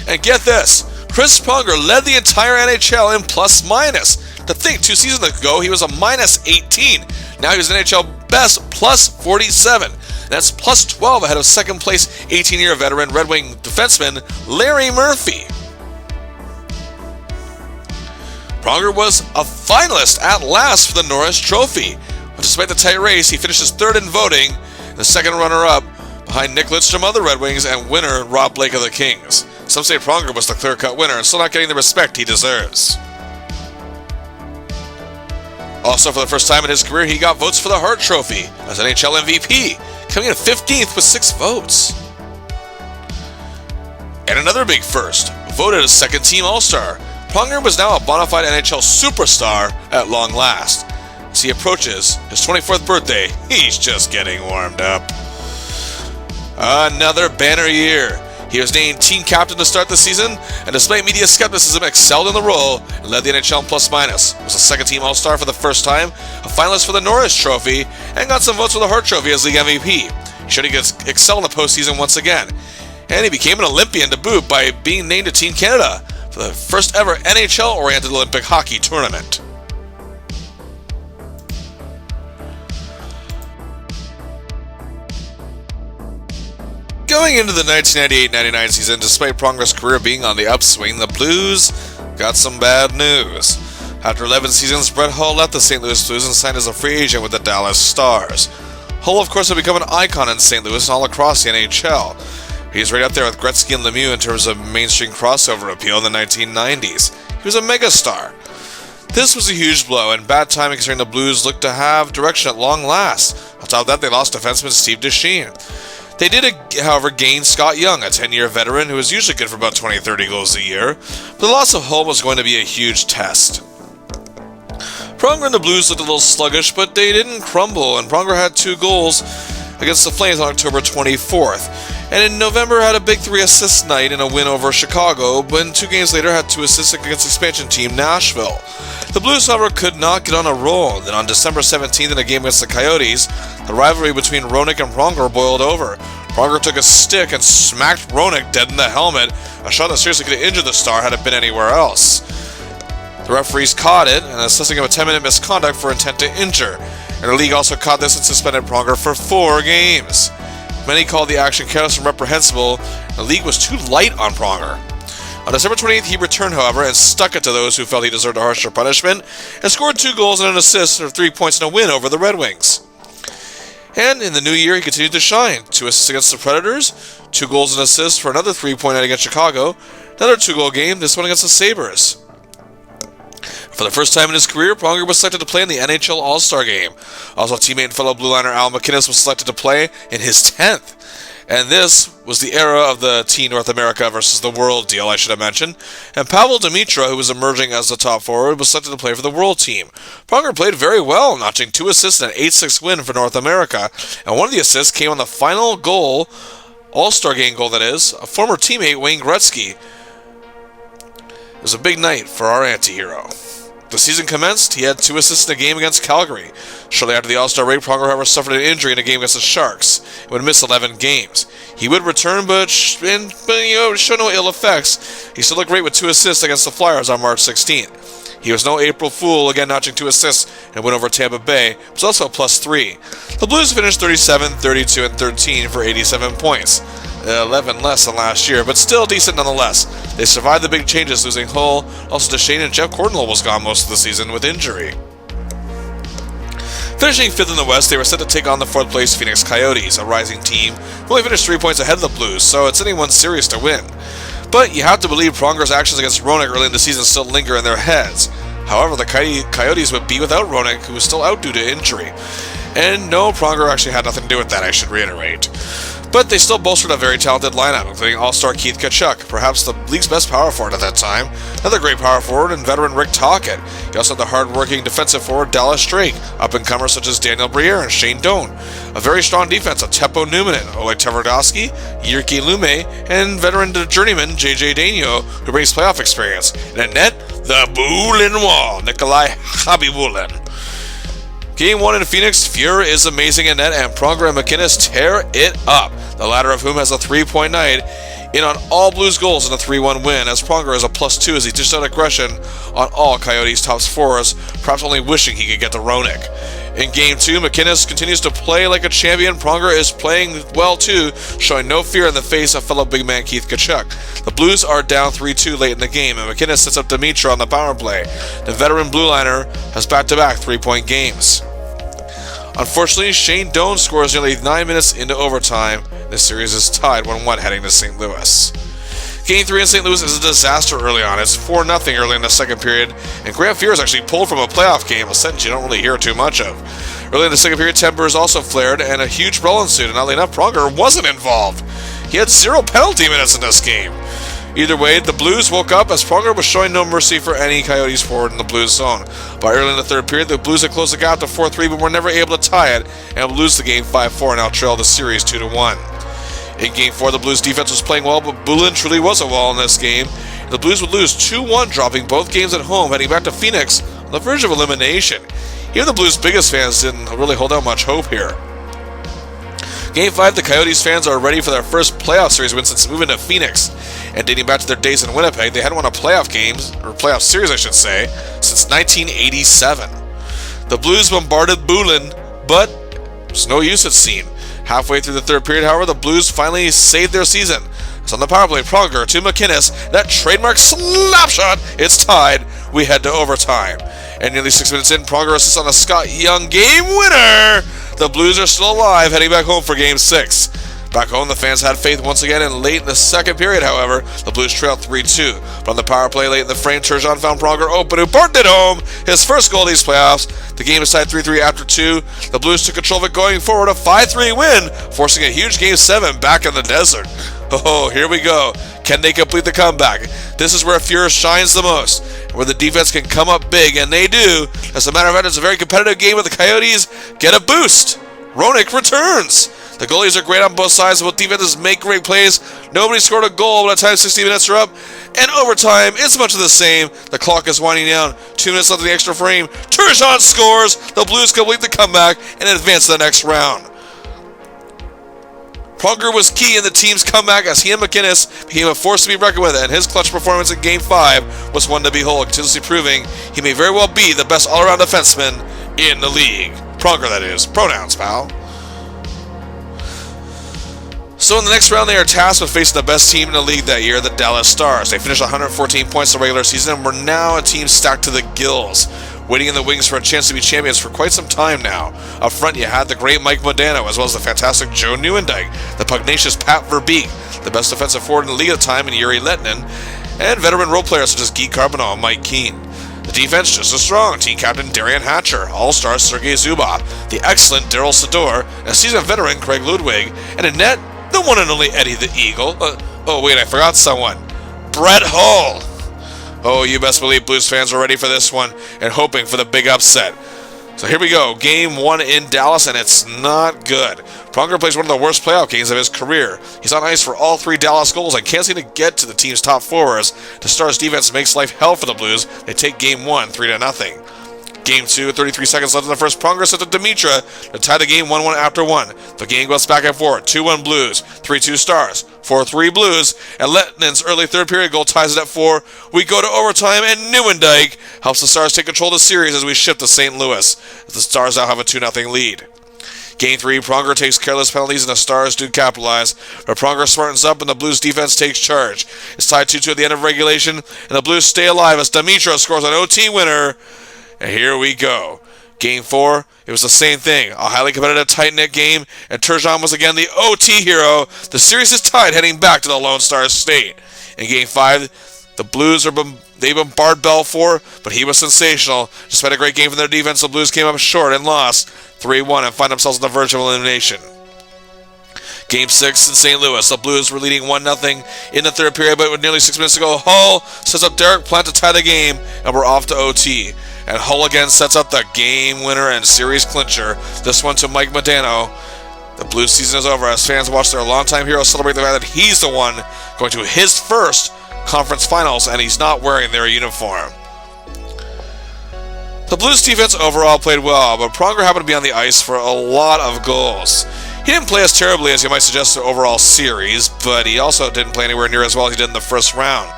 And get this, Chris Pronger led the entire NHL in plus-minus. To think, 2 seasons ago he was a -18, now he's NHL best +47. That's +12 ahead of second-place 18-year veteran Red Wing defenseman Larry Murphy. Pronger was a finalist at last for the Norris Trophy. But despite the tight race, he finishes 3rd in voting, the second runner-up behind Nick Lidstrom of the Red Wings and winner Rob Blake of the Kings. Some say Pronger was the clear-cut winner and still not getting the respect he deserves. Also, for the first time in his career, he got votes for the Hart Trophy as NHL MVP, coming in 15th with 6 votes. And another big first, voted as second-team All-Star. Pronger was now a bona fide NHL superstar at long last. As he approaches his 24th birthday, he's just getting warmed up. Another banner year. He was named team captain to start the season, and despite media skepticism, excelled in the role and led the NHL in plus-minus. Was a second-team All-Star for the first time, a finalist for the Norris Trophy, and got some votes for the Hart Trophy as league MVP. He showed he could excel in the postseason once again. And he became an Olympian to boot by being named to Team Canada for the first ever NHL-oriented Olympic hockey tournament. Going into the 1998-99 season, despite Pronger's career being on the upswing, the Blues got some bad news. After 11 seasons, Brett Hull left the St. Louis Blues and signed as a free agent with the Dallas Stars. Hull, of course, had become an icon in St. Louis and all across the NHL. He's right up there with Gretzky and Lemieux in terms of mainstream crossover appeal in the 1990s. He was a megastar. This was a huge blow and bad timing considering the Blues looked to have direction at long last. On top of that, they lost defenseman Steve Duchesne. They did, however, gain Scott Young, a 10-year veteran who was usually good for about 20-30 goals a year. But the loss of Hull was going to be a huge test. Pronger and the Blues looked a little sluggish, but they didn't crumble, and Pronger had 2 goals against the Flames on October 24th. And in November had a big 3-assist night in a win over Chicago, but 2 games later had 2 assists against expansion team Nashville. The Blues, however, could not get on a roll. Then on December 17th in a game against the Coyotes, the rivalry between Roenick and Pronger boiled over. Pronger took a stick and smacked Roenick dead in the helmet, a shot that seriously could have injured the star had it been anywhere else. The referees caught it and assessing him a 10-minute misconduct for intent to injure, and the league also caught this and suspended Pronger for 4 games. Many called the action careless and reprehensible, and the league was too light on Pronger. On December 28th, he returned, however, and stuck it to those who felt he deserved a harsher punishment, and scored 2 goals and an assist for 3 points in a win over the Red Wings. And in the new year, he continued to shine. 2 assists against the Predators, 2 goals and assists for another 3-point night against Chicago, another 2-goal game, this one against the Sabres. For the first time in his career, Pronger was selected to play in the NHL All-Star Game. Also, teammate and fellow Blue Liner Al MacInnis was selected to play in his 10th. And this was the era of the Team North America versus the World deal, I should have mentioned. And Pavel Demitra, who was emerging as the top forward, was selected to play for the World team. Pronger played very well, notching 2 assists and an 8-6 win for North America. And one of the assists came on the final goal, All-Star game goal that is, a former teammate, Wayne Gretzky. It was a big night for our anti-hero. The season commenced, he had 2 assists in a game against Calgary. Shortly after the All-Star break, Pronger, however, suffered an injury in a game against the Sharks and would miss 11 games. He would return, but show no ill effects. He still looked great with 2 assists against the Flyers on March 16th. He was no April Fool, again notching 2 assists and went over Tampa Bay, but was also a +3. The Blues finished 37, 32, and 13 for 87 points. 11 less than last year, but still decent nonetheless. They survived the big changes, losing Hull. Also, Duchesne and Jeff Cornwell was gone most of the season with injury. Finishing 5th in the West, they were set to take on the 4th place Phoenix Coyotes, a rising team who only finished 3 points ahead of the Blues, so it's anyone's series to win. But you have to believe Pronger's actions against Roenick early in the season still linger in their heads. However, the Coyotes would be without Roenick, who was still out due to injury. And no, Pronger actually had nothing to do with that, I should reiterate. But they still bolstered a very talented lineup, including all-star Keith Tkachuk, perhaps the league's best power forward at that time, another great power forward, and veteran Rick Tocchet. You also had the hard-working defensive forward Dallas Drake, up-and-comers such as Daniel Briere and Shane Doan. A very strong defense of Teppo Numminen, Oleg Tverdovsky, Jyrki Lumme, and veteran journeyman J.J. Daigneault, who brings playoff experience. And at net, the Boulin Wall, Nikolai Khabibulin. Game 1 in Phoenix, Fuhrer is amazing in net, and Pronger and MacInnis tear it up, the latter of whom has a 3-point night, in on all Blues goals in a 3-1 win, as Pronger is a +2 as he dished out aggression on all Coyotes' top scorers, perhaps only wishing he could get to Roenick. In Game 2, MacInnis continues to play like a champion. Pronger is playing well too, showing no fear in the face of fellow big man Keith Tkachuk. The Blues are down 3-2 late in the game, and MacInnis sets up Demitra on the power play. The veteran blue liner has back-to-back 3-point games. Unfortunately, Shane Doan scores nearly 9 minutes into overtime. This series is tied 1-1 heading to St. Louis. Game 3 in St. Louis is a disaster early on. It's 4-0 early in the second period, and Grant Fuhrer is actually pulled from a playoff game, a sentence you don't really hear too much of. Early in the second period, tempers also flared, and a huge brawl ensued, and oddly enough, Pronger wasn't involved. He had 0 penalty minutes in this game. Either way, the Blues woke up as Pronger was showing no mercy for any Coyotes forward in the Blues zone. By early in the third period, the Blues had closed the gap to 4-3, but were never able to tie it, and would lose the game 5-4 and outtrail the series 2-1. In Game 4, the Blues defense was playing well, but Boulin truly was a wall in this game. The Blues would lose 2-1, dropping both games at home, heading back to Phoenix on the verge of elimination. Even the Blues' biggest fans didn't really hold out much hope here. Game 5, the Coyotes fans are ready for their first playoff series win since moving to Phoenix. And dating back to their days in Winnipeg, they hadn't won a playoff series, since 1987. The Blues bombarded Boulin, but there's no use it seemed. Halfway through the third period, however, the Blues finally saved their season. It's on the power play, Pronger to MacInnis, that trademark slap shot, it's tied, we head to overtime. And nearly 6 minutes in, Pronger assists on a Scott Young game winner! The Blues are still alive, heading back home for Game 6. Back home, the fans had faith once again, and late in the second period, however, the Blues trailed 3-2. But on the power play late in the frame, Turgeon found Pronger open, who parked it home, his first goal of these playoffs. The game is tied 3-3 after 2. The Blues took control of it going forward, a 5-3 win, forcing a huge Game 7 back in the desert. Oh, here we go. Can they complete the comeback? This is where Fuhrer shines the most, where the defense can come up big, and they do. As a matter of fact, it's a very competitive game with the Coyotes get a boost. Roenick returns. The goalies are great on both sides. Both defenses make great plays. Nobody scored a goal by the time 60 minutes are up. And overtime, it's much of the same. The clock is winding down. 2 minutes left in the extra frame. Turgeon scores. The Blues complete the comeback and advance to the next round. Pronger was key in the team's comeback as he and MacInnis became a force to be reckoned with, and his clutch performance in Game 5 was one to behold, continuously proving he may very well be the best all-around defenseman in the league. Pronger, that is. Pronouns, pal. So in the next round, they are tasked with facing the best team in the league that year, the Dallas Stars. They finished 114 points in the regular season and were now a team stacked to the gills, waiting in the wings for a chance to be champions for quite some time now. Up front, you had the great Mike Modano, as well as the fantastic Joe Nieuwendyk, the pugnacious Pat Verbeek, the best defensive forward in the league at the time in Yuri Lehtinen, and veteran role players such as Guy Carbonneau and Mike Keane. The defense just as strong, team captain Darian Hatcher, all-star Sergei Zubov, the excellent Daryl Sador, and a seasoned veteran Craig Ludwig, and in net, the the one and only Eddie the Eagle. Oh wait, I forgot someone. Brett Hull. Oh, you best believe Blues fans were ready for this one and hoping for the big upset. So here we go, Game 1 in Dallas, and it's not good. Pronger plays one of the worst playoff games of his career. He's on ice for all 3 Dallas goals and can't seem to get to the team's top forwards. The Stars' defense makes life hell for the Blues. They take Game 1, 3-0. Game 2, 33 seconds left in the first. Pronger sets up Dimitra to tie the game 1-1 after 1. The game goes back and forth. 2-1 Blues, 3-2 Stars, 4-3 Blues, and Letnin's early third period goal ties it at 4. We go to overtime, and Nieuwendyk helps the Stars take control of the series as we ship to St. Louis. The Stars now have a 2-0 lead. Game 3, Pronger takes careless penalties and the Stars do capitalize, but Pronger smartens up and the Blues defense takes charge. It's tied 2-2 at the end of regulation, and the Blues stay alive as Dimitra scores an OT winner. And here we go. Game 4, it was the same thing. A highly competitive, tight-knit game, and Turgeon was again the OT hero. The series is tied heading back to the Lone Star State. In Game 5, the Blues they bombarded Belfour, but he was sensational. Despite a great game from their defense, the Blues came up short and lost 3-1 and find themselves on the verge of elimination. Game 6 in St. Louis, the Blues were leading 1-0 in the third period, but with nearly 6 minutes to go, Hull sets up Derek Plant to tie the game, and we're off to OT. And Hull again sets up the game winner and series clincher, this one to Mike Modano. The Blues season is over as fans watch their longtime hero celebrate the fact that he's the one going to his first conference finals, and he's not wearing their uniform. The Blues defense overall played well, but Pronger happened to be on the ice for a lot of goals. He didn't play as terribly as you might suggest the overall series, but he also didn't play anywhere near as well as he did in the first round.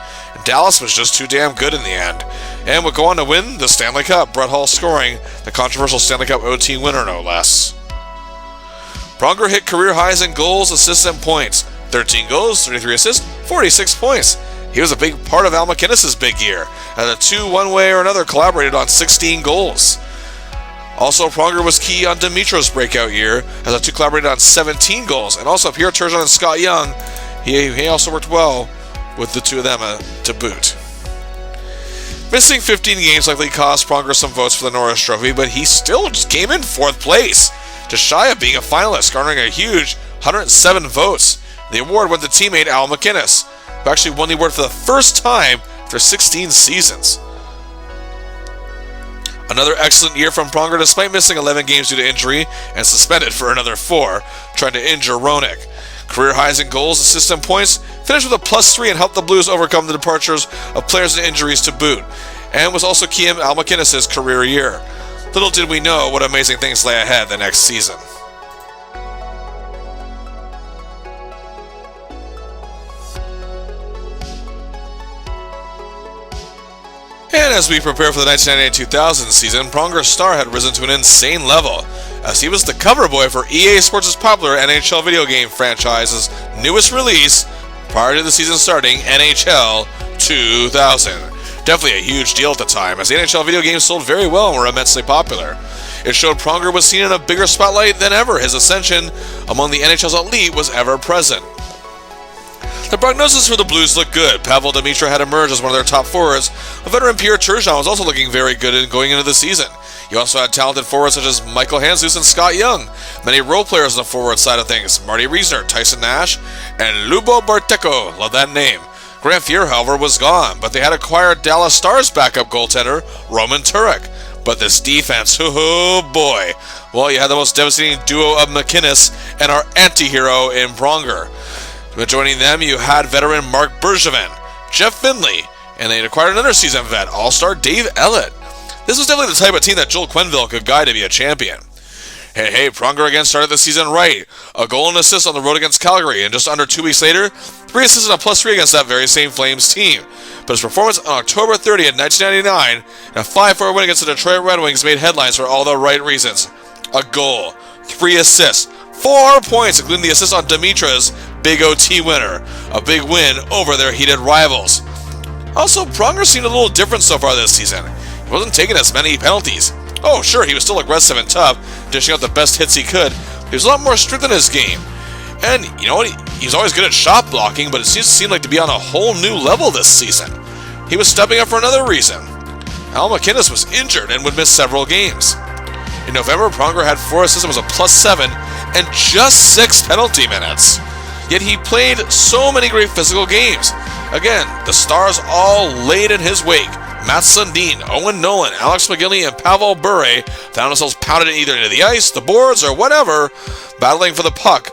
Dallas was just too damn good in the end, and would go on to win the Stanley Cup, Brett Hull scoring the controversial Stanley Cup OT winner, no less. Pronger hit career highs in goals, assists, and points. 13 goals, 33 assists, 46 points. He was a big part of Al MacInnis' big year, and the two, one way or another, collaborated on 16 goals. Also, Pronger was key on Dimitra's breakout year, as the two collaborated on 17 goals, and also Pierre Turgeon and Scott Young, he also worked well with the two of them to boot. Missing 15 games likely cost Pronger some votes for the Norris Trophy, but he still just came in 4th place, just shy of being a finalist, garnering a huge 107 votes. The award went to teammate Al MacInnis, who actually won the award for the first time after 16 seasons. Another excellent year from Pronger despite missing 11 games due to injury and suspended for another 4, trying to injure Roenick. Career highs in goals, assists, and points, finished with a +3 and helped the Blues overcome the departures of players and injuries to boot, and was also key in Al MacInnis' career year. Little did we know what amazing things lay ahead the next season. And as we prepare for the 1998-2000 season, Pronger's star had risen to an insane level, as he was the cover boy for EA Sports' popular NHL video game franchise's newest release prior to the season starting, NHL 2000. Definitely a huge deal at the time, as the NHL video games sold very well and were immensely popular. It showed Pronger was seen in a bigger spotlight than ever. His ascension among the NHL's elite was ever present. The prognosis for the Blues looked good. Pavel Dimitra had emerged as one of their top forwards. A veteran Pierre Turgeon was also looking very good in going into the season. You also had talented forwards such as Michael Handzus and Scott Young. Many role players on the forward side of things. Marty Reisner, Tyson Nash, and Lubo Barteko. Love that name. Grant Fuhr, however, was gone, but they had acquired Dallas Stars backup goaltender Roman Turek. But this defense, oh boy. Well, you had the most devastating duo of MacInnis and our anti-hero in Pronger. But joining them, you had veteran Mark Bergevin, Jeff Finley, and they acquired another seasoned vet, all-star Dave Ellett. This was definitely the type of team that Joel Quenneville could guide to be a champion. Hey, Pronger again started the season right. A goal and assist on the road against Calgary, and just under 2 weeks later, 3 assists and a +3 against that very same Flames team. But his performance on October 30th, 1999, and a 5-4 win against the Detroit Red Wings made headlines for all the right reasons. A goal, 3 assists, 4 points, including the assist on Dimitra's big OT winner. A big win over their heated rivals. Also, Pronger seemed a little different so far this season. He wasn't taking as many penalties. Oh, sure, he was still aggressive and tough, dishing out the best hits he could. But he was a lot more strict in his game. And, you know what, he was always good at shot blocking, but it seemed like to be on a whole new level this season. He was stepping up for another reason. Al MacInnis was injured and would miss several games. In November, Pronger had 4 assists and was a +7 and just 6 penalty minutes. yet he played so many great physical games. Again, the stars all laid in his wake. Matt Sundin, Owen Nolan, Alex McGinley, and Pavel Bure found themselves pounded either into the ice, the boards, or whatever, battling for the puck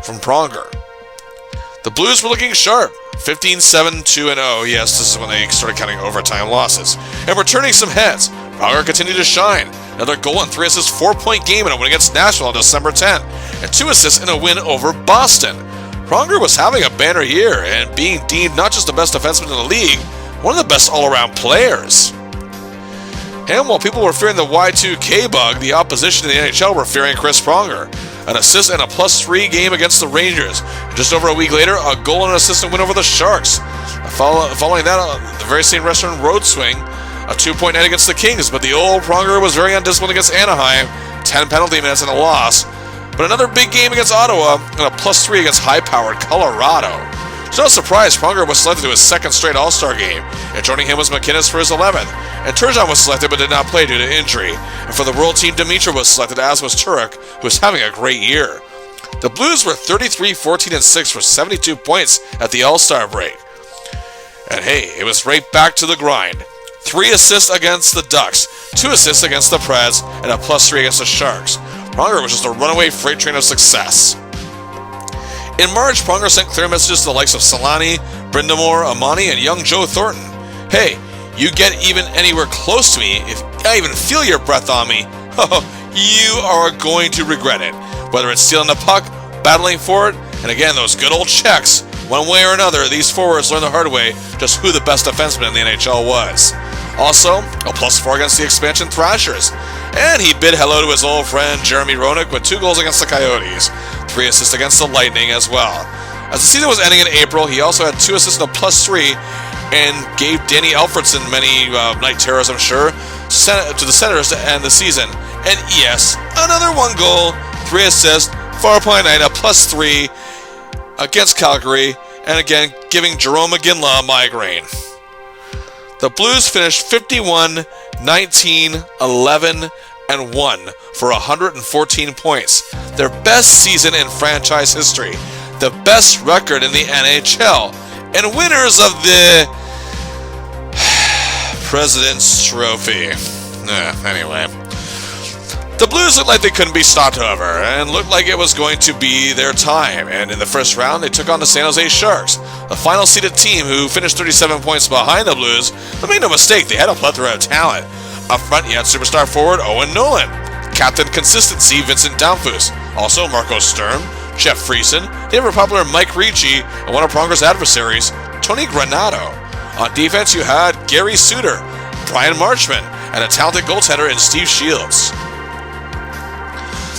from Pronger. The Blues were looking sharp. 15-7, 2-0. Yes, this is when they started counting overtime losses. And returning some heads. Pronger continued to shine. Another goal and 3 assists, 4-point game in a win against Nashville on December 10th. And 2 assists in a win over Boston. Pronger was having a banner year and being deemed not just the best defenseman in the league, one of the best all-around players. And while people were fearing the Y2K bug, the opposition in the NHL were fearing Chris Pronger. An assist and a +3 game against the Rangers. And just over a week later, a goal and an assist and win over the Sharks. Following that, the very same restaurant road swing, a 2-point night against the Kings, but the old Pronger was very undisciplined against Anaheim, 10 penalty minutes and a loss. But another big game against Ottawa, and a +3 against high-powered Colorado. It's no surprise Pronger was selected to his second straight All-Star game, and joining him was MacInnis for his 11th. And Turgeon was selected but did not play due to injury. And for the World Team, Dimitra was selected, as was Turek, who was having a great year. The Blues were 33-14-6 for 72 points at the All-Star break. And hey, it was right back to the grind. 3 assists against the Ducks, 2 assists against the Preds, and a +3 against the Sharks. Pronger was just a runaway freight train of success. In March, Pronger sent clear messages to the likes of Solani, Brindamore, Amani, and young Joe Thornton. Hey, you get even anywhere close to me, if I even feel your breath on me, you are going to regret it. Whether it's stealing the puck, battling for it, and again, those good old checks, one way or another, these forwards learned the hard way just who the best defenseman in the NHL was. Also, a +4 against the expansion Thrashers. And he bid hello to his old friend Jeremy Roenick with 2 goals against the Coyotes, 3 assists against the Lightning as well. As the season was ending in April, he also had 2 assists and a +3, and gave Danny Alfredson many night terrors, I'm sure, to the Senators to end the season. And yes, another 1 goal, 3 assists, 4.9, a +3 against Calgary, and again, giving Jerome McGinley a migraine. The Blues finished 51, 19, 11, and 1 for 114 points. Their best season in franchise history. The best record in the NHL. And winners of the President's Trophy. Anyway. The Blues looked like they couldn't be stopped, however, and looked like it was going to be their time. And in the first round, they took on the San Jose Sharks, the final seeded team who finished 37 points behind the Blues. But make no mistake, they had a plethora of talent. Up front, you had superstar forward Owen Nolan, captain consistency Vincent Damphousse, also Marco Sturm, Jeff Friesen, the ever-popular Mike Ricci, and one of Pronger's adversaries, Tony Granato. On defense, you had Gary Suter, Brian Marchman, and a talented goaltender in Steve Shields.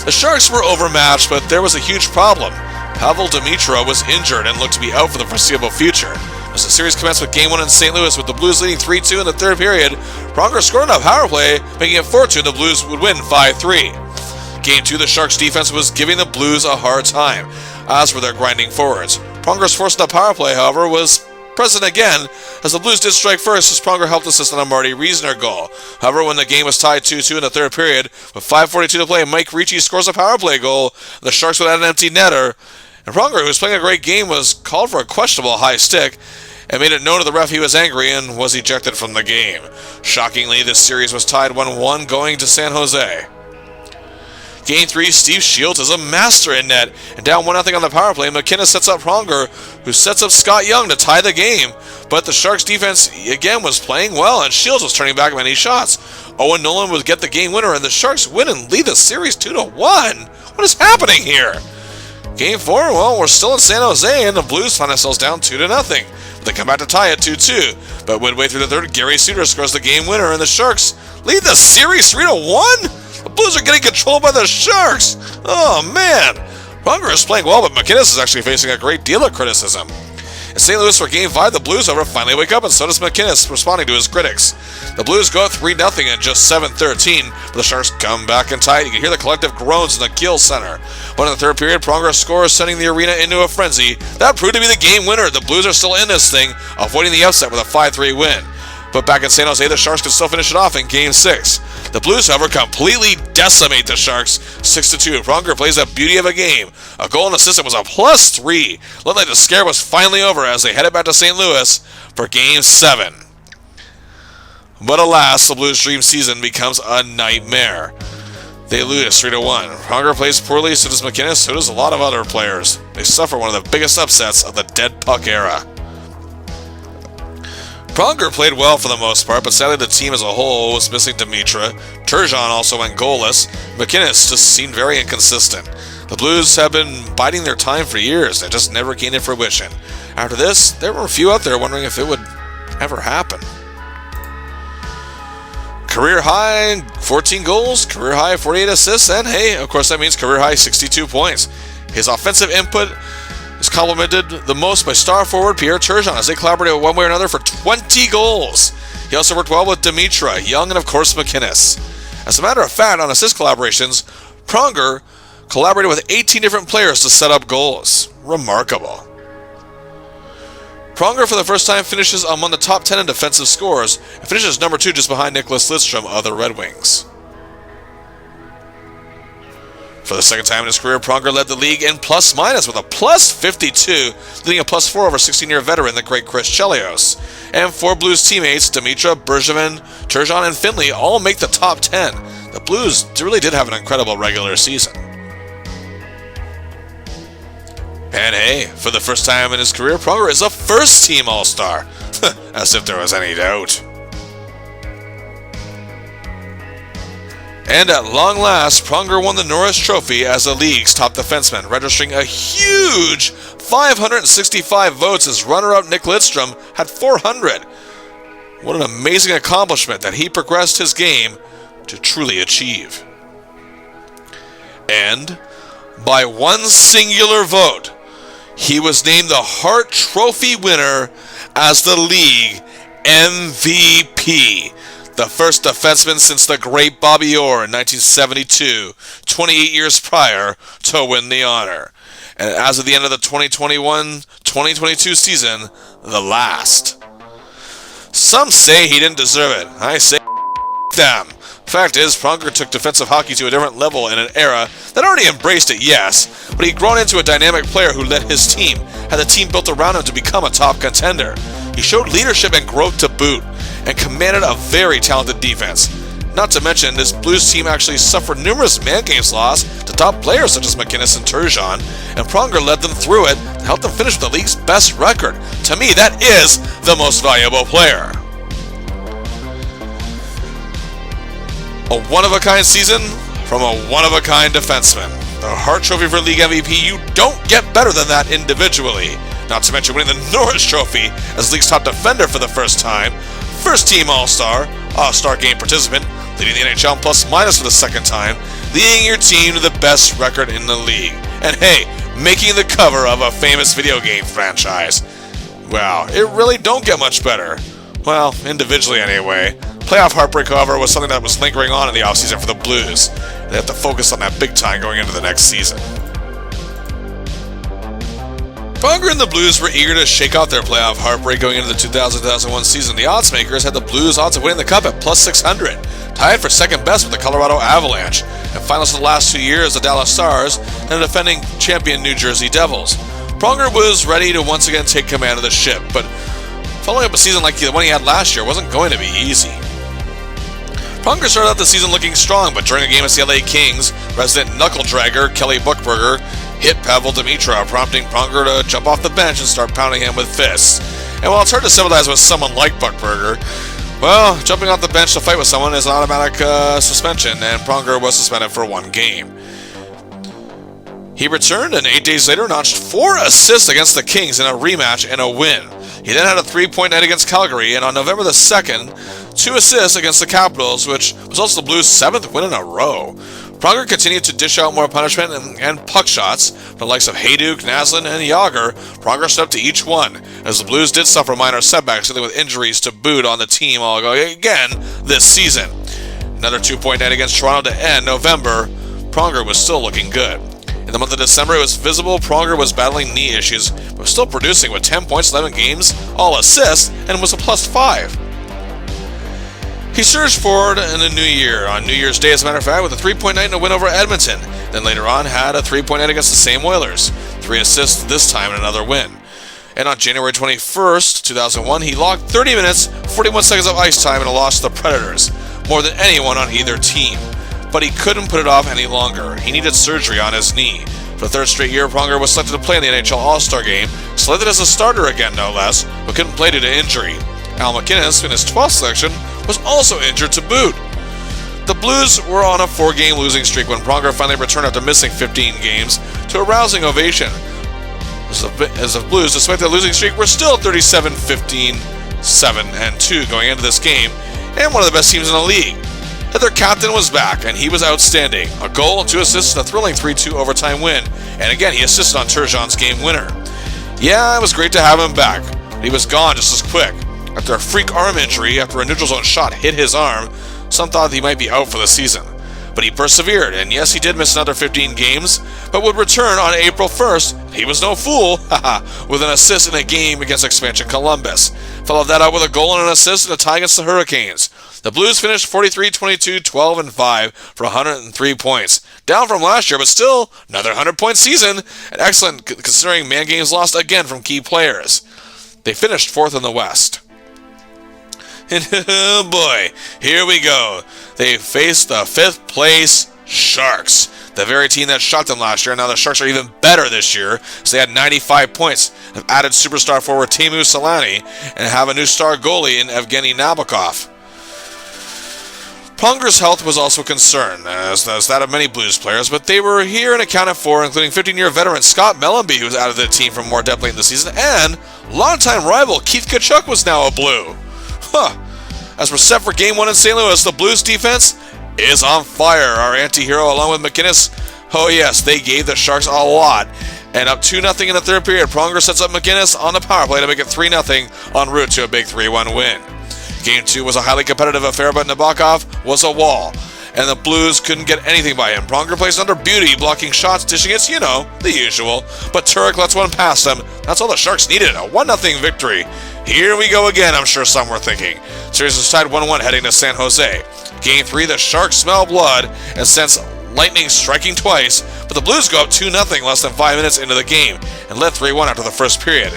The Sharks were overmatched, but there was a huge problem. Pavel Dimitra was injured and looked to be out for the foreseeable future. As the series commenced with Game 1 in St. Louis with the Blues leading 3-2 in the third period, Pronger scored on a power play, making it 4-2 and the Blues would win 5-3. Game 2, the Sharks' defense was giving the Blues a hard time, as were their grinding forwards. Pronger's force on the power play, however, was present again, as the Blues did strike first as Pronger helped assist on a Marty Reisner goal. However, when the game was tied 2-2 in the third period, with 5:42 to play, Mike Ricci scores a power play goal. The Sharks would add an empty netter, and Pronger, who was playing a great game, was called for a questionable high stick, and made it known to the ref he was angry and was ejected from the game. Shockingly, this series was tied 1-1 going to San Jose. Game 3, Steve Shields is a master in net, and down 1-0 on the power play, MacInnis sets up Pronger, who sets up Scott Young to tie the game, but the Sharks defense again was playing well, and Shields was turning back many shots. Owen Nolan would get the game winner, and the Sharks win and lead the series 2-1. What is happening here? Game 4, well, we're still in San Jose, and the Blues find themselves down 2-0. They come back to tie it 2-2, but midway through the third, Gary Suter scores the game winner, and the Sharks lead the series 3-1? The Blues are getting controlled by the Sharks! Oh, man! Pronger is playing well, but MacInnis is actually facing a great deal of criticism. In St. Louis for Game 5, the Blues, however, finally wake up, and so does MacInnis, responding to his critics. The Blues go up 3-0 in just 7:13, but the Sharks come back and tie it. You can hear the collective groans in the Kiel Center. But in the third period, Pronger scores, sending the arena into a frenzy. That proved to be the game winner. The Blues are still in this thing, avoiding the upset with a 5-3 win. But back in San Jose, the Sharks could still finish it off in Game 6. The Blues, however, completely decimate the Sharks 6-2. Pronger plays a beauty of a game. A goal and assist was a +3. Looked like the scare was finally over as they headed back to St. Louis for Game 7. But alas, the Blues' dream season becomes a nightmare. They lose 3-1. Pronger plays poorly, so does MacInnis, so does a lot of other players. They suffer one of the biggest upsets of the dead puck era. Pronger played well for the most part, but sadly the team as a whole was missing Dimitra. Turgeon also went goalless. MacInnis just seemed very inconsistent. The Blues have been biding their time for years. They just never came to fruition. After this, there were a few out there wondering if it would ever happen. Career high 14 goals, career high 48 assists, and hey, of course that means career high 62 points. His offensive input is complemented the most by star forward Pierre Turgeon as they collaborated one way or another for 20 goals. He also worked well with Dimitra, Young, and of course MacInnis. As a matter of fact, on assist collaborations, Pronger collaborated with 18 different players to set up goals. Remarkable. Pronger for the first time finishes among the top 10 in defensive scores and finishes number 2 just behind Nicklas Lidstrom of the Red Wings. For the second time in his career, Pronger led the league in plus-minus with a +52, leading a +4 over 16-year veteran, the great Chris Chelios. And 4 Blues teammates, Dimitra, Bergevin, Turgeon, and Finley, all make the top 10. The Blues really did have an incredible regular season. And hey, for the first time in his career, Pronger is a first-team All-Star. As if there was any doubt. And at long last, Pronger won the Norris Trophy as the league's top defenseman, registering a huge 565 votes as runner-up Nick Lidstrom had 400. What an amazing accomplishment that he progressed his game to truly achieve. And by one singular vote, he was named the Hart Trophy winner as the league MVP. The first defenseman since the great Bobby Orr in 1972, 28 years prior, to win the honor. And as of the end of the 2021-2022 season, the last. Some say he didn't deserve it. I say them. Fact is, Pronger took defensive hockey to a different level in an era that already embraced it, yes, but he'd grown into a dynamic player who led his team, had the team built around him to become a top contender. He showed leadership and growth to boot, and commanded a very talented defense. Not to mention, this Blues team actually suffered numerous man games loss to top players such as MacInnis and Turgeon, and Pronger led them through it and helped them finish with the league's best record. To me, that is the most valuable player. A one-of-a-kind season from a one-of-a-kind defenseman. The Hart Trophy for League MVP, you don't get better than that individually. Not to mention winning the Norris Trophy as the league's top defender for the first time, first-team All-Star, All-Star game participant, leading the NHL in plus-minus for the second time, leading your team to the best record in the league. And hey, making the cover of a famous video game franchise. Wow, it really don't get much better. Well, individually anyway. Playoff heartbreak, however, was something that was lingering on in the offseason for the Blues. They have to focus on that big time going into the next season. Pronger and the Blues were eager to shake off their playoff heartbreak going into the 2000-2001 season. The odds makers had the Blues odds of winning the Cup at +600, tied for second best with the Colorado Avalanche, and finalists of the last 2 years, the Dallas Stars, and the defending champion New Jersey Devils. Pronger was ready to once again take command of the ship, but following up a season like the one he had last year wasn't going to be easy. Pronger started out the season looking strong, but during a game against the LA Kings, resident knuckle-dragger Kelly Buchberger hit Pavel Dimitra, prompting Pronger to jump off the bench and start pounding him with fists. And while it's hard to sympathize with someone like Buchberger, well, jumping off the bench to fight with someone is an automatic suspension, and Pronger was suspended for 1 game. He returned and 8 days later notched 4 assists against the Kings in a rematch and a win. He then had a 3-point night against Calgary, and on November the 2nd, 2 assists against the Capitals, which was also the Blues' 7th win in a row. Pronger continued to dish out more punishment and puck shots from the likes of Hayduk, Naslund, and Yager. Pronger stepped up to each one, as the Blues did suffer minor setbacks, dealing with injuries to boot on the team all again this season. Another 2-point night against Toronto to end November. Pronger was still looking good. In the month of December, it was visible Pronger was battling knee issues, but was still producing with 10 points, 11 games, all assists, and was a +5. He surged forward in the new year, on New Year's Day as a matter of fact, with a 3-point night and a win over Edmonton. Then later on had a 3-point night against the same Oilers. 3 assists this time and another win. And on January 21st, 2001, he logged 30 minutes, 41 seconds of ice time in a loss to the Predators, more than anyone on either team. But he couldn't put it off any longer. He needed surgery on his knee. For the third straight year, Pronger was selected to play in the NHL All-Star Game, selected as a starter again, no less, but couldn't play due to injury. Al MacInnis, in his 12th selection, was also injured to boot. The Blues were on a 4-game losing streak when Pronger finally returned after missing 15 games to a rousing ovation. As the Blues, despite their losing streak, were still 37-15, 7-2 going into this game, and one of the best teams in the league. That their captain was back, and he was outstanding. A goal and 2 assists in a thrilling 3-2 overtime win, and again he assisted on Turgeon's game winner. Yeah, it was great to have him back, but he was gone just as quick. After a freak arm injury, after a neutral zone shot hit his arm, some thought he might be out for the season. But he persevered, and yes, he did miss another 15 games, but would return on April 1st. He was no fool, with an assist in a game against expansion Columbus. Followed that out with a goal and an assist in a tie against the Hurricanes. The Blues finished 43-22, 12-5 for 103 points. Down from last year, but still another 100-point season, and excellent considering man games lost again from key players. They finished 4th in the West. And oh boy, here we go. They faced the 5th place Sharks, the very team that shocked them last year. Now the Sharks are even better this year, so they had 95 points. They've added superstar forward Teemu Selanne and have a new star goalie in Evgeny Nabokov. Pronger's health was also a concern, as that of many Blues players, but they were here and accounted for, including 15-year veteran Scott Mellanby, who was out of the team for more depth late in the season, and longtime rival Keith Tkachuk was now a Blue. As we're set for Game 1 in St. Louis, the Blues defense is on fire. Our anti-hero, along with MacInnis, oh yes, they gave the Sharks a lot. And up 2-0 in the third period, Pronger sets up MacInnis on the power play to make it 3-0 en route to a big 3-1 win. Game 2 was a highly competitive affair, but Nabokov was a wall, and the Blues couldn't get anything by him. Pronger plays under Beauty, blocking shots, dishing hits, the usual. But Turek lets one past him. That's all the Sharks needed, a 1-0 victory. Here we go again, I'm sure some were thinking. Series was tied 1-1 heading to San Jose. Game 3, the Sharks smell blood and sense lightning striking twice, but the Blues go up 2-0 less than 5 minutes into the game and led 3-1 after the first period.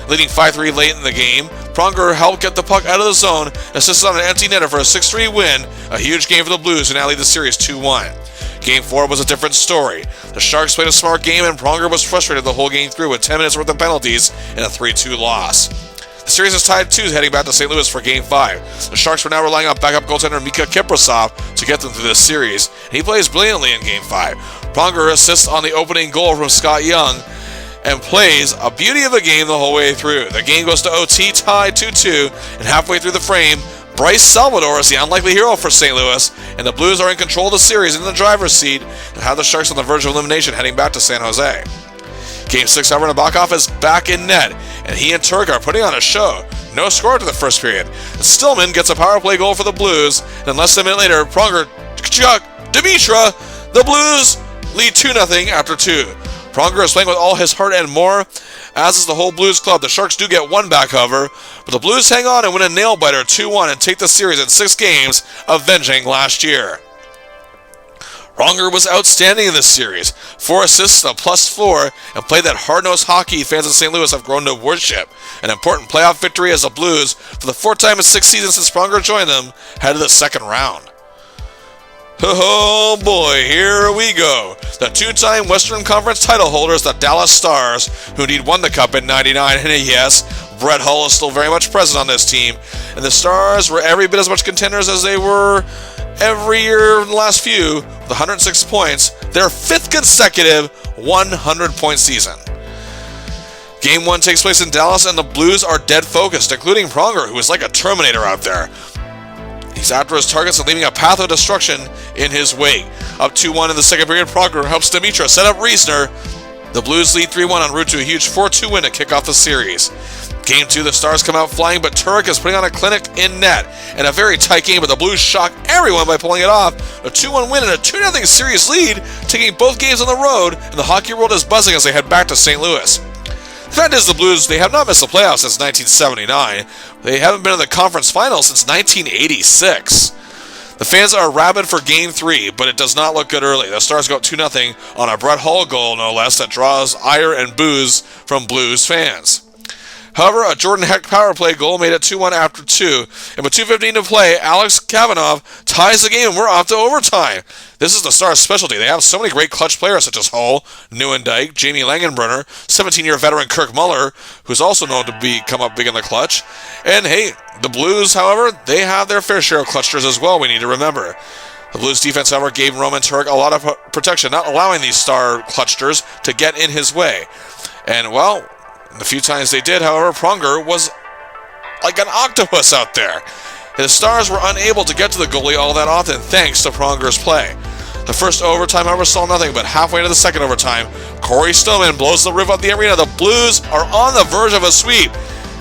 Leading 5-3 late in the game, Pronger helped get the puck out of the zone and assisted on an empty netter for a 6-3 win, a huge game for the Blues who now lead the series 2-1. Game 4 was a different story. The Sharks played a smart game and Pronger was frustrated the whole game through with 10 minutes worth of penalties and a 3-2 loss. The series is tied 2 heading back to St. Louis for Game 5. The Sharks were now relying on backup goaltender Mika Kiprasov to get them through this series, and he plays brilliantly in Game 5. Pronger assists on the opening goal from Scott Young and plays a beauty of a game the whole way through. The game goes to OT, tied 2-2, and halfway through the frame, Bryce Salvador is the unlikely hero for St. Louis, and the Blues are in control of the series in the driver's seat and have the Sharks on the verge of elimination heading back to San Jose. Game 6, however, Nabokov is back in net, and he and Turk are putting on a show. No score after the first period. And Stillman gets a power play goal for the Blues, and less than a minute later, Pronger, Tkachuk, Dimitra, the Blues lead 2-0 after 2. Pronger is playing with all his heart and more, as is the whole Blues club. The Sharks do get one back, however, but the Blues hang on and win a nail-biter 2-1 and take the series in 6 games, avenging last year. Pronger was outstanding in this series. 4 assists and a +4, and played that hard-nosed hockey fans in St. Louis have grown to worship. An important playoff victory as the Blues, for the 4th time in 6 seasons since Pronger joined them, head to the second round. Oh boy, here we go. The 2-time Western Conference title holders, the Dallas Stars, who indeed won the Cup in '99, and yes, Brett Hull is still very much present on this team. And the Stars were every bit as much contenders as they were every year in the last few, with 106 points, their 5th consecutive 100-point season. Game 1 takes place in Dallas, and the Blues are dead focused, including Pronger, who is like a Terminator out there. He's after his targets and leaving a path of destruction in his wake. Up 2-1 in the second period, Pronger helps Dimitra set up Riesner. The Blues lead 3-1 en route to a huge 4-2 win to kick off the series. Game 2, the Stars come out flying, but Turek is putting on a clinic in net. In a very tight game, but the Blues shock everyone by pulling it off. A 2-1 win and a 2-0 series lead, taking both games on the road, and the hockey world is buzzing as they head back to St. Louis. The fact is, the Blues, they have not missed the playoffs since 1979. They haven't been in the conference finals since 1986. The fans are rabid for Game 3, but it does not look good early. The Stars go up 2-0 on a Brett Hull goal, no less, that draws ire and boos from Blues fans. However, a Jordan Heck power play goal made it 2-1 after 2, and with 2:15 to play, Alex Kavanaugh ties the game and we're off to overtime. This is the Stars' specialty. They have so many great clutch players such as Hull, Neuendijk, Jamie Langenbrunner, 17-year veteran Kirk Muller, who's also known to come up big in the clutch. And hey, the Blues, however, they have their fair share of clutchers as well, we need to remember. The Blues defense, however, gave Roman Turek a lot of protection, not allowing these star clutchers to get in his way. And, well, the few times they did, however, Pronger was like an octopus out there. His Stars were unable to get to the goalie all that often thanks to Pronger's play. The first overtime, however, saw nothing, but halfway into the second overtime, Corey Stillman blows the roof off the arena. The Blues are on the verge of a sweep.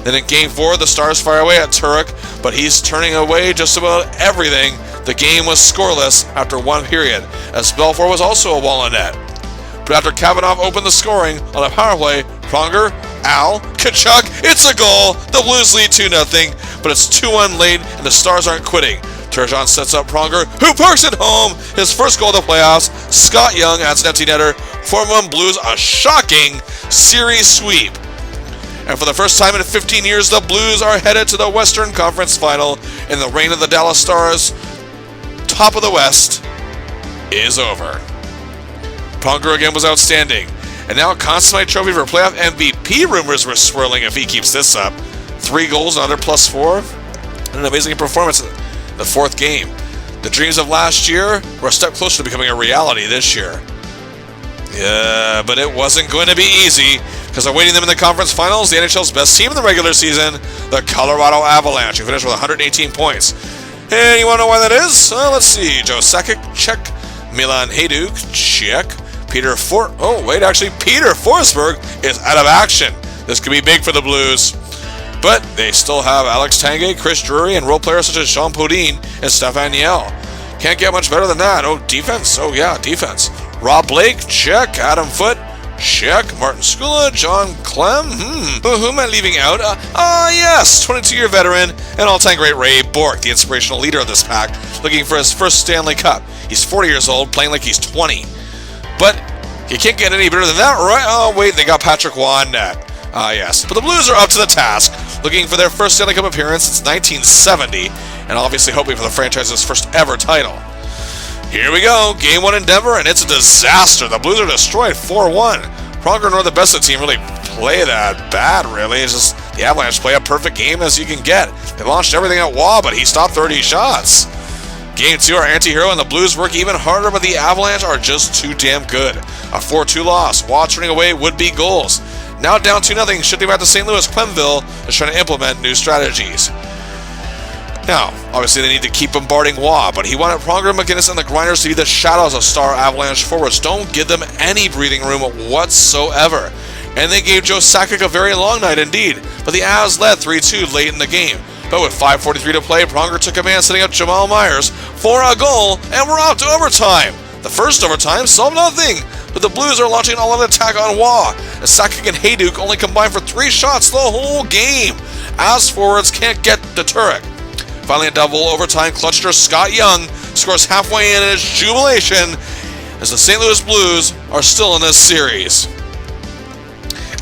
Then in Game 4, the Stars fire away at Turek, but he's turning away just about everything. The game was scoreless after one period, as Belfour was also a wall in net. But after Kavanaugh opened the scoring on a power play, Pronger, Al, Kachuk, it's a goal! The Blues lead 2-0, but it's 2-1 late and the Stars aren't quitting. Turgeon sets up Pronger, who parks it home! His first goal of the playoffs. Scott Young adds an empty netter. 4-1 Blues, a shocking series sweep. And for the first time in 15 years, the Blues are headed to the Western Conference Final, and the reign of the Dallas Stars, top of the West, is over. Pronger again was outstanding. And now a Conn Trophy for playoff MVP rumors were swirling if he keeps this up. 3 goals, another +4, and an amazing performance in the fourth game. The dreams of last year were a step closer to becoming a reality this year. Yeah, but it wasn't going to be easy, because awaiting them in the conference finals, the NHL's best team in the regular season, the Colorado Avalanche, who finished with 118 points. And you want to know why that is? Let's see. Joe Sakic, check. Milan Hajduk, check. Peter Forsberg is out of action. This could be big for the Blues. But they still have Alex Tanguay, Chris Drury, and role players such as Jean Podine and Stefan Yell. Can't get much better than that. Oh, defense. Oh, yeah, defense. Rob Blake, check. Adam Foote, check. Martin Skula, John Clem. Who am I leaving out? Yes, 22-year veteran and all-time great Ray Bourque, the inspirational leader of this pack, looking for his first Stanley Cup. He's 40 years old, playing like he's 20. But you can't get any better than that, right? Oh, wait, they got Patrick Waugh on net. Yes. But the Blues are up to the task, looking for their first Stanley Cup appearance since 1970, and obviously hoping for the franchise's first ever title. Here we go, Game 1 in Denver, and it's a disaster. The Blues are destroyed 4-1. Pronger nor the best of the team really play that bad, really. It's just the Avalanche play a perfect game as you can get. They launched everything at Waugh, but he stopped 30 shots. Game 2, our anti-hero and the Blues work even harder, but the Avalanche are just too damn good. A 4-2 loss, Waugh turning away would-be goals. Now down 2-0, shifting back to St. Louis, Quenneville is trying to implement new strategies. Now, obviously they need to keep bombarding Waugh, but he wanted Pronger, MacInnis, and the Grinders to be the shadows of star Avalanche forwards. Don't give them any breathing room whatsoever. And they gave Joe Sakic a very long night indeed, but the Avs led 3-2 late in the game. But with 5:43 to play, Pronger took command, setting up Jamal Myers for a goal, and we're off to overtime. The first overtime saw nothing, but the Blues are launching an all-out attack on Waugh, and Sakic and Hajduk only combined for 3 shots the whole game, as forwards can't get to Turek. Finally, a double overtime clutcher Scott Young scores halfway in his jubilation, as the St. Louis Blues are still in this series.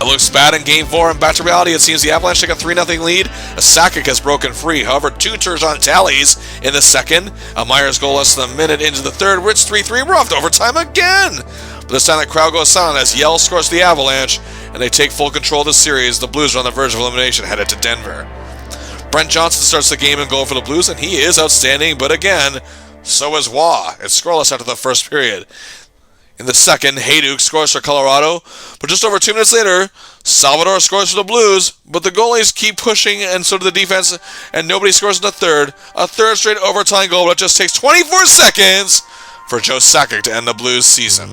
It looks bad in Game 4, and back to reality, it seems the Avalanche take a 3-0 lead. A Sakic has broken free. However, 2 Turgeon tallies in the second. A Myers goal less than a minute into the third, where it's 3-3. We're off to overtime again. But this time the crowd goes silent as Yell scores the Avalanche, and they take full control of the series. The Blues are on the verge of elimination, headed to Denver. Brent Johnson starts the game in goal for the Blues, and he is outstanding, but again, so is Waugh. It's scoreless after the first period. In the second, Hajduk scores for Colorado, but just over 2 minutes later, Salvador scores for the Blues, but the goalies keep pushing, and so do the defense, and nobody scores in the third. A third straight overtime goal, but it just takes 24 seconds for Joe Sakic to end the Blues season.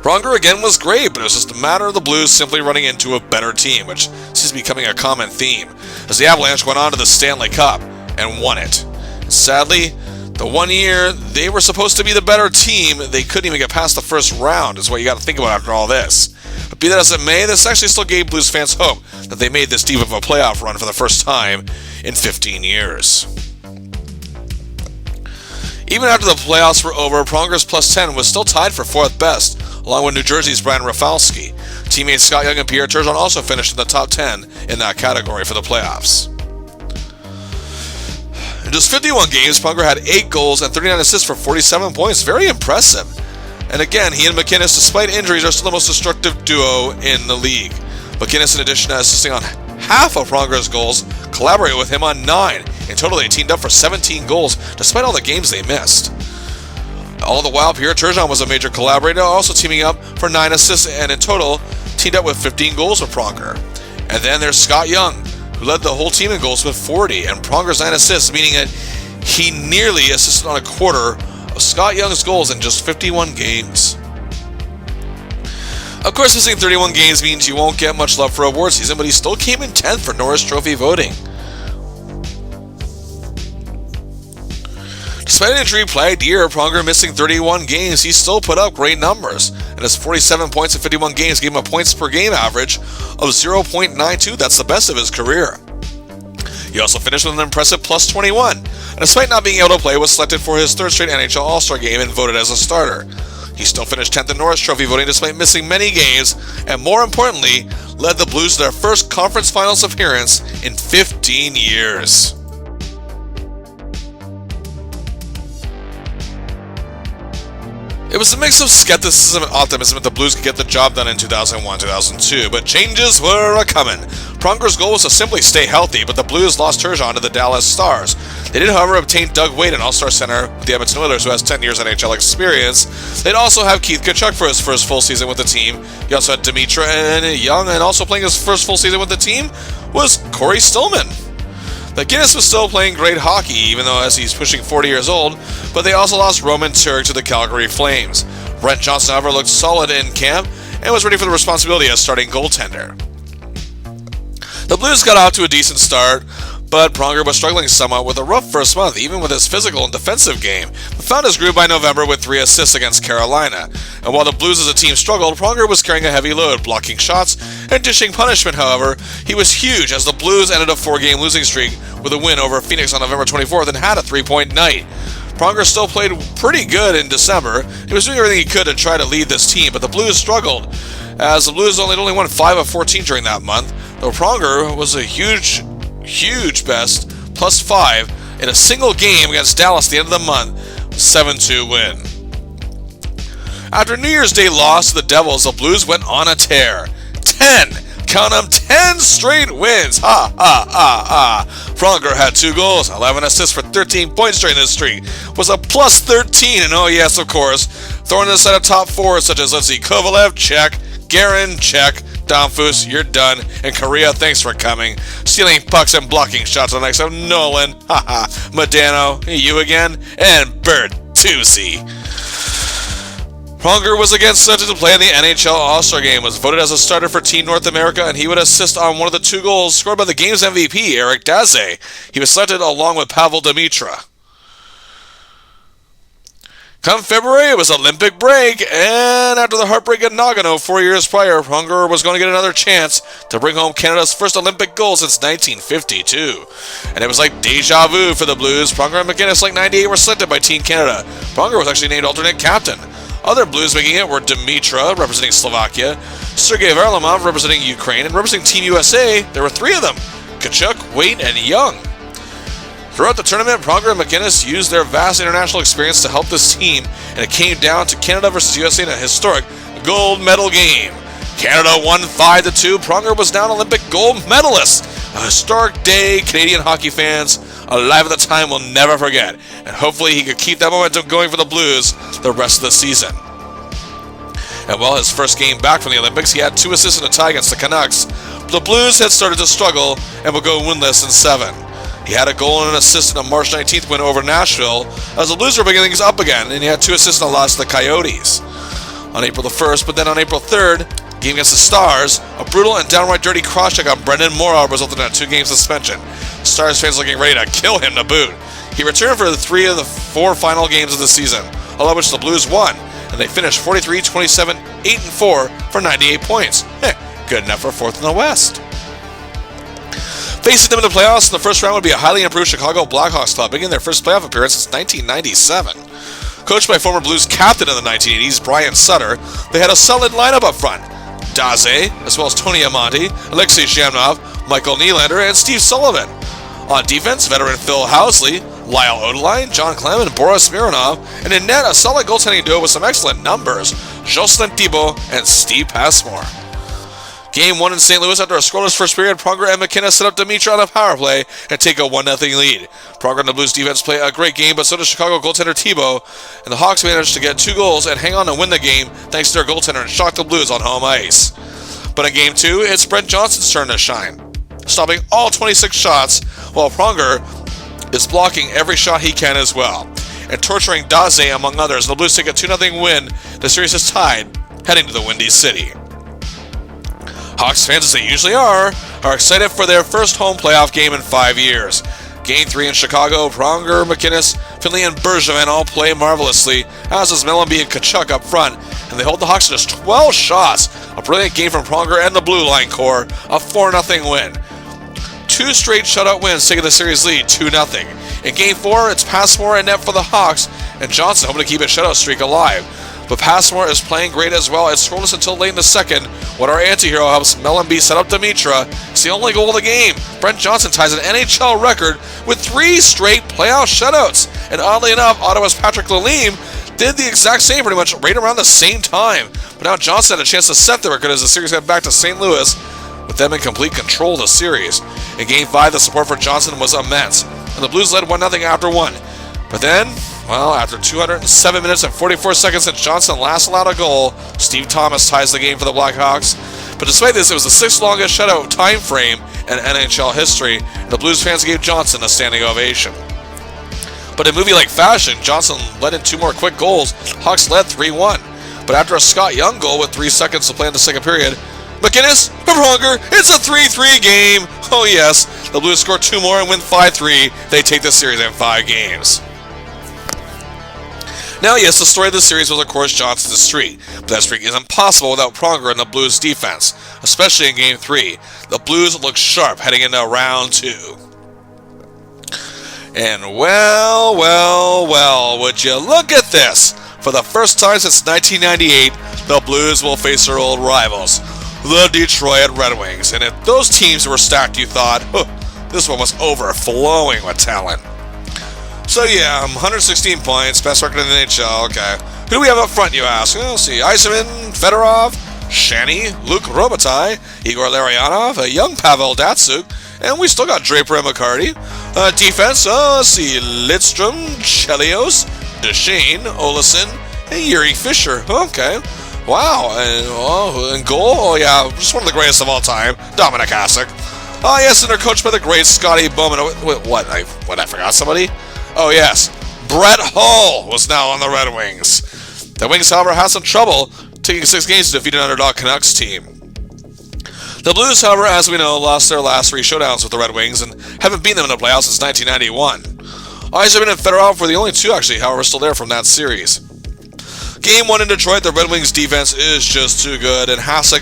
Pronger again was great, but it was just a matter of the Blues simply running into a better team, which seems to be becoming a common theme, as the Avalanche went on to the Stanley Cup and won it. Sadly, the one year they were supposed to be the better team, they couldn't even get past the first round, is what you got to think about after all this. But be that as it may, this actually still gave Blues fans hope that they made this deep of a playoff run for the first time in 15 years. Even after the playoffs were over, Pronger's plus 10 was still tied for 4th best, along with New Jersey's Brian Rafalski. Teammates Scott Young and Pierre Turgeon also finished in the top 10 in that category for the playoffs. In just 51 games, Pronger had 8 goals and 39 assists for 47 points. Very impressive. And again, he and MacInnis, despite injuries, are still the most destructive duo in the league. MacInnis, in addition to assisting on half of Pronger's goals, collaborated with him on 9. In total, they teamed up for 17 goals, despite all the games they missed. All the while, Pierre Turgeon was a major collaborator, also teaming up for 9 assists, and in total, teamed up with 15 goals with Pronger. And then there's Scott Young, who led the whole team in goals with 40, and Pronger's 9 assists, meaning that he nearly assisted on a quarter of Scott Young's goals in just 51 games. Of course, missing 31 games means you won't get much love for award season, but he still came in 10th for Norris Trophy voting. Despite an injury-plagued year, Pronger missing 31 games, he still put up great numbers, and his 47 points in 51 games gave him a points per game average of 0.92. That's the best of his career. He also finished with an impressive plus 21, and despite not being able to play, was selected for his 3rd straight NHL All-Star game and voted as a starter. He still finished 10th in Norris Trophy voting despite missing many games, and more importantly, led the Blues to their first conference finals appearance in 15 years. It was a mix of skepticism and optimism that the Blues could get the job done in 2001-2002, but changes were a-coming. Pronger's goal was to simply stay healthy, but the Blues lost Turgeon to the Dallas Stars. They did, however, obtain Doug Wade, an all-star center with the Edmonton Oilers, who has 10 years NHL experience. They'd also have Keith Tkachuk for his first full season with the team. He also had Dimitra and Young, and also playing his first full season with the team was Corey Stillman. MacInnis was still playing great hockey, even though as he's pushing 40 years old, but they also lost Roman Turek to the Calgary Flames. Brent Johnson, however, looked solid in camp and was ready for the responsibility as starting goaltender. The Blues got off to a decent start, but Pronger was struggling somewhat with a rough first month, even with his physical and defensive game, but found his groove by November with 3 assists against Carolina. And while the Blues as a team struggled, Pronger was carrying a heavy load, blocking shots and dishing punishment. However, he was huge as the Blues ended a 4-game losing streak with a win over Phoenix on November 24th and had a 3-point night. Pronger still played pretty good in December. He was doing everything he could to try to lead this team, but the Blues struggled, as the Blues only won 5 of 14 during that month, though Pronger was a huge best, plus 5, in a single game against Dallas at the end of the month, 7-2 win. After New Year's Day loss to the Devils, the Blues went on a tear. 10! Count them, 10 straight wins! Ha, ha, ha, ha! Pronger had 2 goals, 11 assists for 13 points during this streak, was a plus 13, and oh yes, of course, throwing in a set of top 4 such as, let's see, Kovalev, check, Guerin, check, Domfus, you're done, and Korea, thanks for coming. Stealing pucks and blocking shots on the next of Nolan, haha, Modano, you again, and Bertuzzi. Pronger was again selected to play in the NHL All-Star Game, was voted as a starter for Team North America, and he would assist on one of the 2 goals scored by the game's MVP, Eric Daze. He was selected along with Pavel Dimitra. Come February, it was Olympic break, and after the heartbreak at Nagano 4 years prior, Pronger was going to get another chance to bring home Canada's first Olympic goal since 1952. And it was like deja vu for the Blues. Pronger and MacInnis, like 98, were selected by Team Canada. Pronger was actually named alternate captain. Other Blues making it were Dimitra, representing Slovakia, Sergei Varlamov, representing Ukraine, and representing Team USA, there were 3 of them: Tkachuk, Wade, and Young. Throughout the tournament, Pronger and MacInnis used their vast international experience to help this team, and it came down to Canada versus USA in a historic gold medal game. Canada won 5-2. Pronger was now an Olympic gold medalist. A historic day Canadian hockey fans alive at the time will never forget, and hopefully he could keep that momentum going for the Blues the rest of the season. And while his first game back from the Olympics, he had 2 assists in a tie against the Canucks. The Blues had started to struggle and would go winless in 7. He had a goal and an assist in a March 19th win over Nashville, as the Blues were bringing things up again, and he had 2 assists in a loss to the Coyotes on April the 1st, but then on April 3rd, game against the Stars, a brutal and downright dirty cross-check on Brendan Morrow resulted in a 2-game suspension. Stars fans looking ready to kill him to boot. He returned for 3 of the 4 final games of the season, all of which the Blues won, and and they finished 43, 27, 8-4 for 98 points. Good enough for 4th in the West. Facing them in the playoffs in the first round would be a highly improved Chicago Blackhawks club, making their first playoff appearance since 1997. Coached by former Blues captain in the 1980s, Brian Sutter, they had a solid lineup up front. Daze, as well as Tony Amonte, Alexei Zhamnov, Michael Nylander, and Steve Sullivan. On defense, veteran Phil Housley, Lyle Odeline, John Clem, and Boris Mironov, and in net, a solid goaltending duo with some excellent numbers, Jocelyn Thibault and Steve Passmore. Game 1 in St. Louis, after a scoreless first period, Pronger and MacInnis set up Dimitra on a power play and take a 1-0 lead. Pronger and the Blues defense play a great game, but so does Chicago goaltender Thibault, and the Hawks managed to get 2 goals and hang on to win the game thanks to their goaltender and shock the Blues on home ice. But in Game 2, it's Brent Johnson's turn to shine, stopping all 26 shots, while Pronger is blocking every shot he can as well, and torturing Daze among others. The Blues take a 2-0 win. The series is tied, heading to the Windy City. Hawks fans, as they usually are excited for their first home playoff game in 5 years. Game 3 in Chicago, Pronger, MacInnis, Finley, and Bergevin all play marvelously, as does Mellanby and Tkachuk up front, and they hold the Hawks to just 12 shots. A brilliant game from Pronger and the Blue Line Corps, a 4-0 win. 2 straight shutout wins taking the series lead 2-0. In Game 4, it's Passmore and net for the Hawks, and Johnson hoping to keep his shutout streak alive. But Passmore is playing great as well. It's scoreless until late in the second, when our anti-hero helps Mellanby set up Dimitra. It's the only goal of the game. Brent Johnson ties an NHL record with 3 straight playoff shutouts. And oddly enough, Ottawa's Patrick Lalime did the exact same pretty much right around the same time. But now Johnson had a chance to set the record as the series got back to St. Louis, with them in complete control of the series. In Game 5, the support for Johnson was immense, and the Blues led 1-0 after 1. But then, well, after 207 minutes and 44 seconds since Johnson last allowed a goal, Steve Thomas ties the game for the Blackhawks. But despite this, it was the 6th longest shutout time frame in NHL history, and the Blues fans gave Johnson a standing ovation. But in movie-like fashion, Johnson let in 2 more quick goals. Hawks led 3-1. But after a Scott Young goal with 3 seconds to play in the second period, MacInnis, Pronger, it's a 3-3 game. Oh yes, the Blues score 2 more and win 5-3. They take the series in 5 games. Now, yes, the story of the series was, of course, Johnson's streak, but that streak isn't possible without Pronger and the Blues' defense, especially in Game 3. The Blues look sharp heading into Round 2. And well, would you look at this? For the first time since 1998, the Blues will face their old rivals, the Detroit Red Wings. And if those teams were stacked, you thought, this one was overflowing with talent. So yeah, 116 points, best record in the NHL, okay. Who do we have up front, you ask? Well, let's see, Yzerman, Fedorov, Shanny, Luke Robitaille, Igor Larionov, a young Pavel Datsyuk, and we still got Draper and McCarty. Defense, let's see, Lidstrom, Chelios, Duchesne, Olesen, and Yuri Fisher. Okay, wow, and goal, oh yeah, just one of the greatest of all time, Dominik Hasek. Oh yes, and they're coached by the great Scotty Bowman. What, I forgot somebody? Oh yes, Brett Hull was now on the Red Wings. The Wings, however, had some trouble taking 6 games to defeat an underdog Canucks team. The Blues, however, as we know, lost their last 3 showdowns with the Red Wings and haven't beaten them in the playoffs since 1991. Yzerman and Fedorov were the only 2, actually, however, still there from that series. Game 1 in Detroit, the Red Wings defense is just too good, and Hasek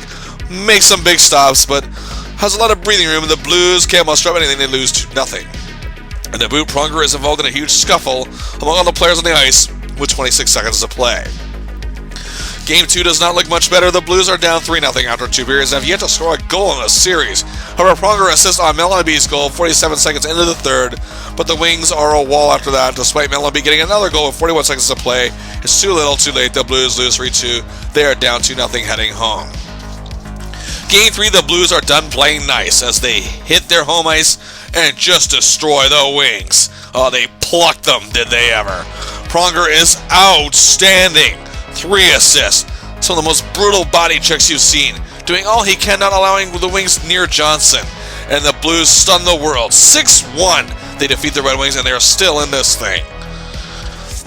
makes some big stops, but has a lot of breathing room, and the Blues can't muster up anything. They lose 2-0. And the boot, Pronger is involved in a huge scuffle among all the players on the ice with 26 seconds to play. Game 2 does not look much better. The Blues are down 3-0 after 2 periods and have yet to score a goal in the series. However, Pronger assists on Mellanby's goal 47 seconds into the third, but the Wings are a wall after that, despite Mellanby getting another goal with 41 seconds to play. It's too little, too late. The Blues lose 3-2. They are down 2-0 heading home. Game 3, the Blues are done playing nice as they hit their home ice and just destroy the Wings. Oh, they plucked them, did they ever. Pronger is outstanding. 3 assists. Some of the most brutal body checks you've seen. Doing all he can, not allowing the Wings near Johnson. And the Blues stun the world. 6-1. They defeat the Red Wings and they are still in this thing.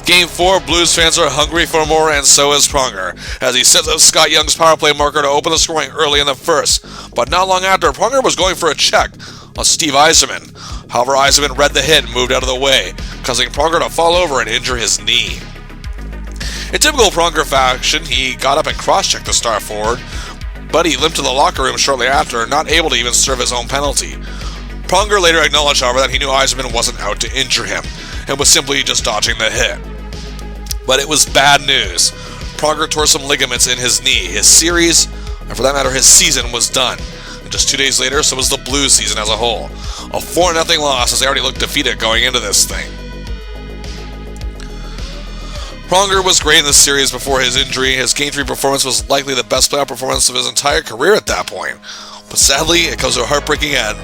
Game 4, Blues fans are hungry for more, and so is Pronger, as he sets up Scott Young's power play marker to open the scoring early in the first. But not long after, Pronger was going for a check on Steve Yzerman. However, Yzerman read the hit and moved out of the way, causing Pronger to fall over and injure his knee. In typical Pronger fashion, he got up and cross-checked the star forward, but he limped to the locker room shortly after, not able to even serve his own penalty. Pronger later acknowledged, however, that he knew Yzerman wasn't out to injure him, and was simply just dodging the hit. But it was bad news. Pronger tore some ligaments in his knee. His series, and for that matter his season, was done. And just 2 days later, so was the Blues season as a whole. A 4-0 loss, as they already looked defeated going into this thing. Pronger was great in the series before his injury. His Game 3 performance was likely the best playoff performance of his entire career at that point. But sadly, it comes to a heartbreaking end.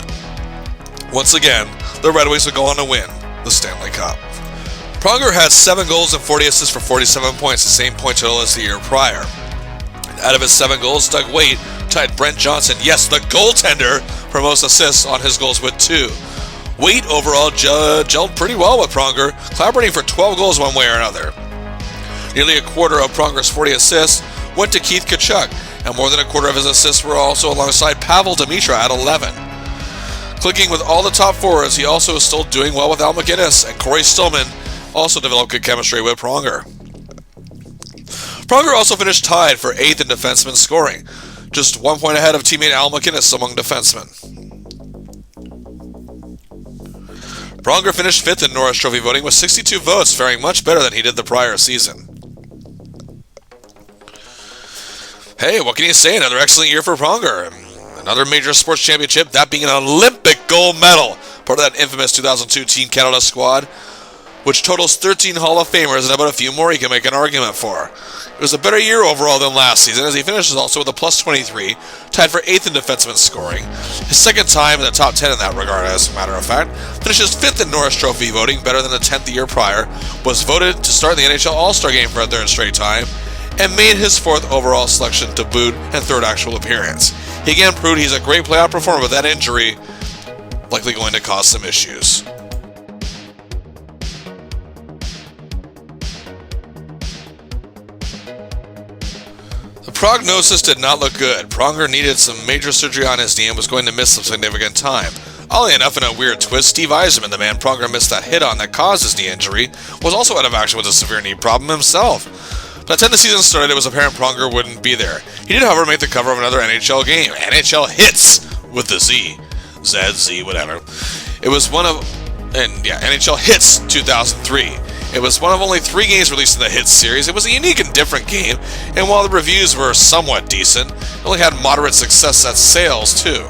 Once again, the Red Wings would go on to win the Stanley Cup. Pronger had 7 goals and 40 assists for 47 points, the same point total as the year prior. Out of his 7 goals, Doug Weight tied Brent Johnson, yes, the goaltender, for most assists on his goals with 2. Weight overall gelled pretty well with Pronger, collaborating for 12 goals one way or another. Nearly a quarter of Pronger's 40 assists went to Keith Tkachuk, and more than a quarter of his assists were also alongside Pavel Demitra at 11. Clicking with all the top forwards, he also is still doing well with Al MacInnis, and Corey Stillman also developed good chemistry with Pronger. Pronger also finished tied for 8th in defenseman scoring, just 1 point ahead of teammate Al MacInnis among defensemen. Pronger finished 5th in Norris Trophy voting with 62 votes, faring much better than he did the prior season. Hey, what can you say? Another excellent year for Pronger. Another major sports championship, that being an Olympic gold medal, part of that infamous 2002 Team Canada squad, which totals 13 Hall of Famers and about a few more he can make an argument for. It was a better year overall than last season, as he finishes also with a plus 23, tied for 8th in defenseman scoring. His second time in the top 10 in that regard, as a matter of fact. Finishes 5th in Norris Trophy voting, better than the 10th the year prior. Was voted to start in the NHL All-Star game for a 3rd straight time, and made his 4th overall selection to boot and 3rd actual appearance. He again proved he's a great playoff performer, but that injury likely going to cause some issues. The prognosis did not look good. Pronger needed some major surgery on his knee and was going to miss some significant time. Oddly enough, in a weird twist, Steve Yzerman, the man Pronger missed that hit on that caused his knee injury, was also out of action with a severe knee problem himself. By the time the season started, it was apparent Pronger wouldn't be there. He did, however, make the cover of another NHL game. NHL Hits with the Z. Z, whatever. It was NHL Hits 2003. It was one of only 3 games released in the Hits series. It was a unique and different game, and while the reviews were somewhat decent, it only had moderate success at sales, too.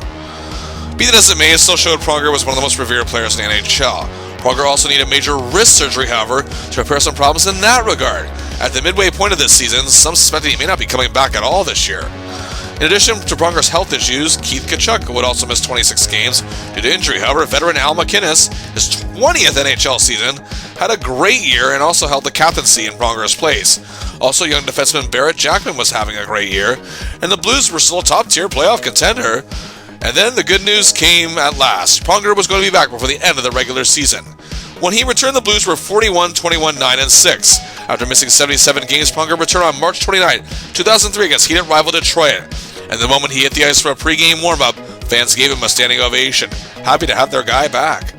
Be that as it may, it still showed Pronger was one of the most revered players in the NHL. Pronger also needed major wrist surgery, however, to repair some problems in that regard. At the midway point of this season, some suspected he may not be coming back at all this year. In addition to Pronger's health issues, Keith Tkachuk would also miss 26 games due to injury. However, veteran Al MacInnis, his 20th NHL season, had a great year and also held the captaincy in Pronger's place. Also, young defenseman Barrett Jackman was having a great year, and the Blues were still a top-tier playoff contender. And then the good news came at last. Pronger was going to be back before the end of the regular season. When he returned, the Blues were 41-21-9-6. After missing 77 games, Pronger returned on March 29, 2003 against heated rival Detroit. And the moment he hit the ice for a pregame warm-up, fans gave him a standing ovation, happy to have their guy back.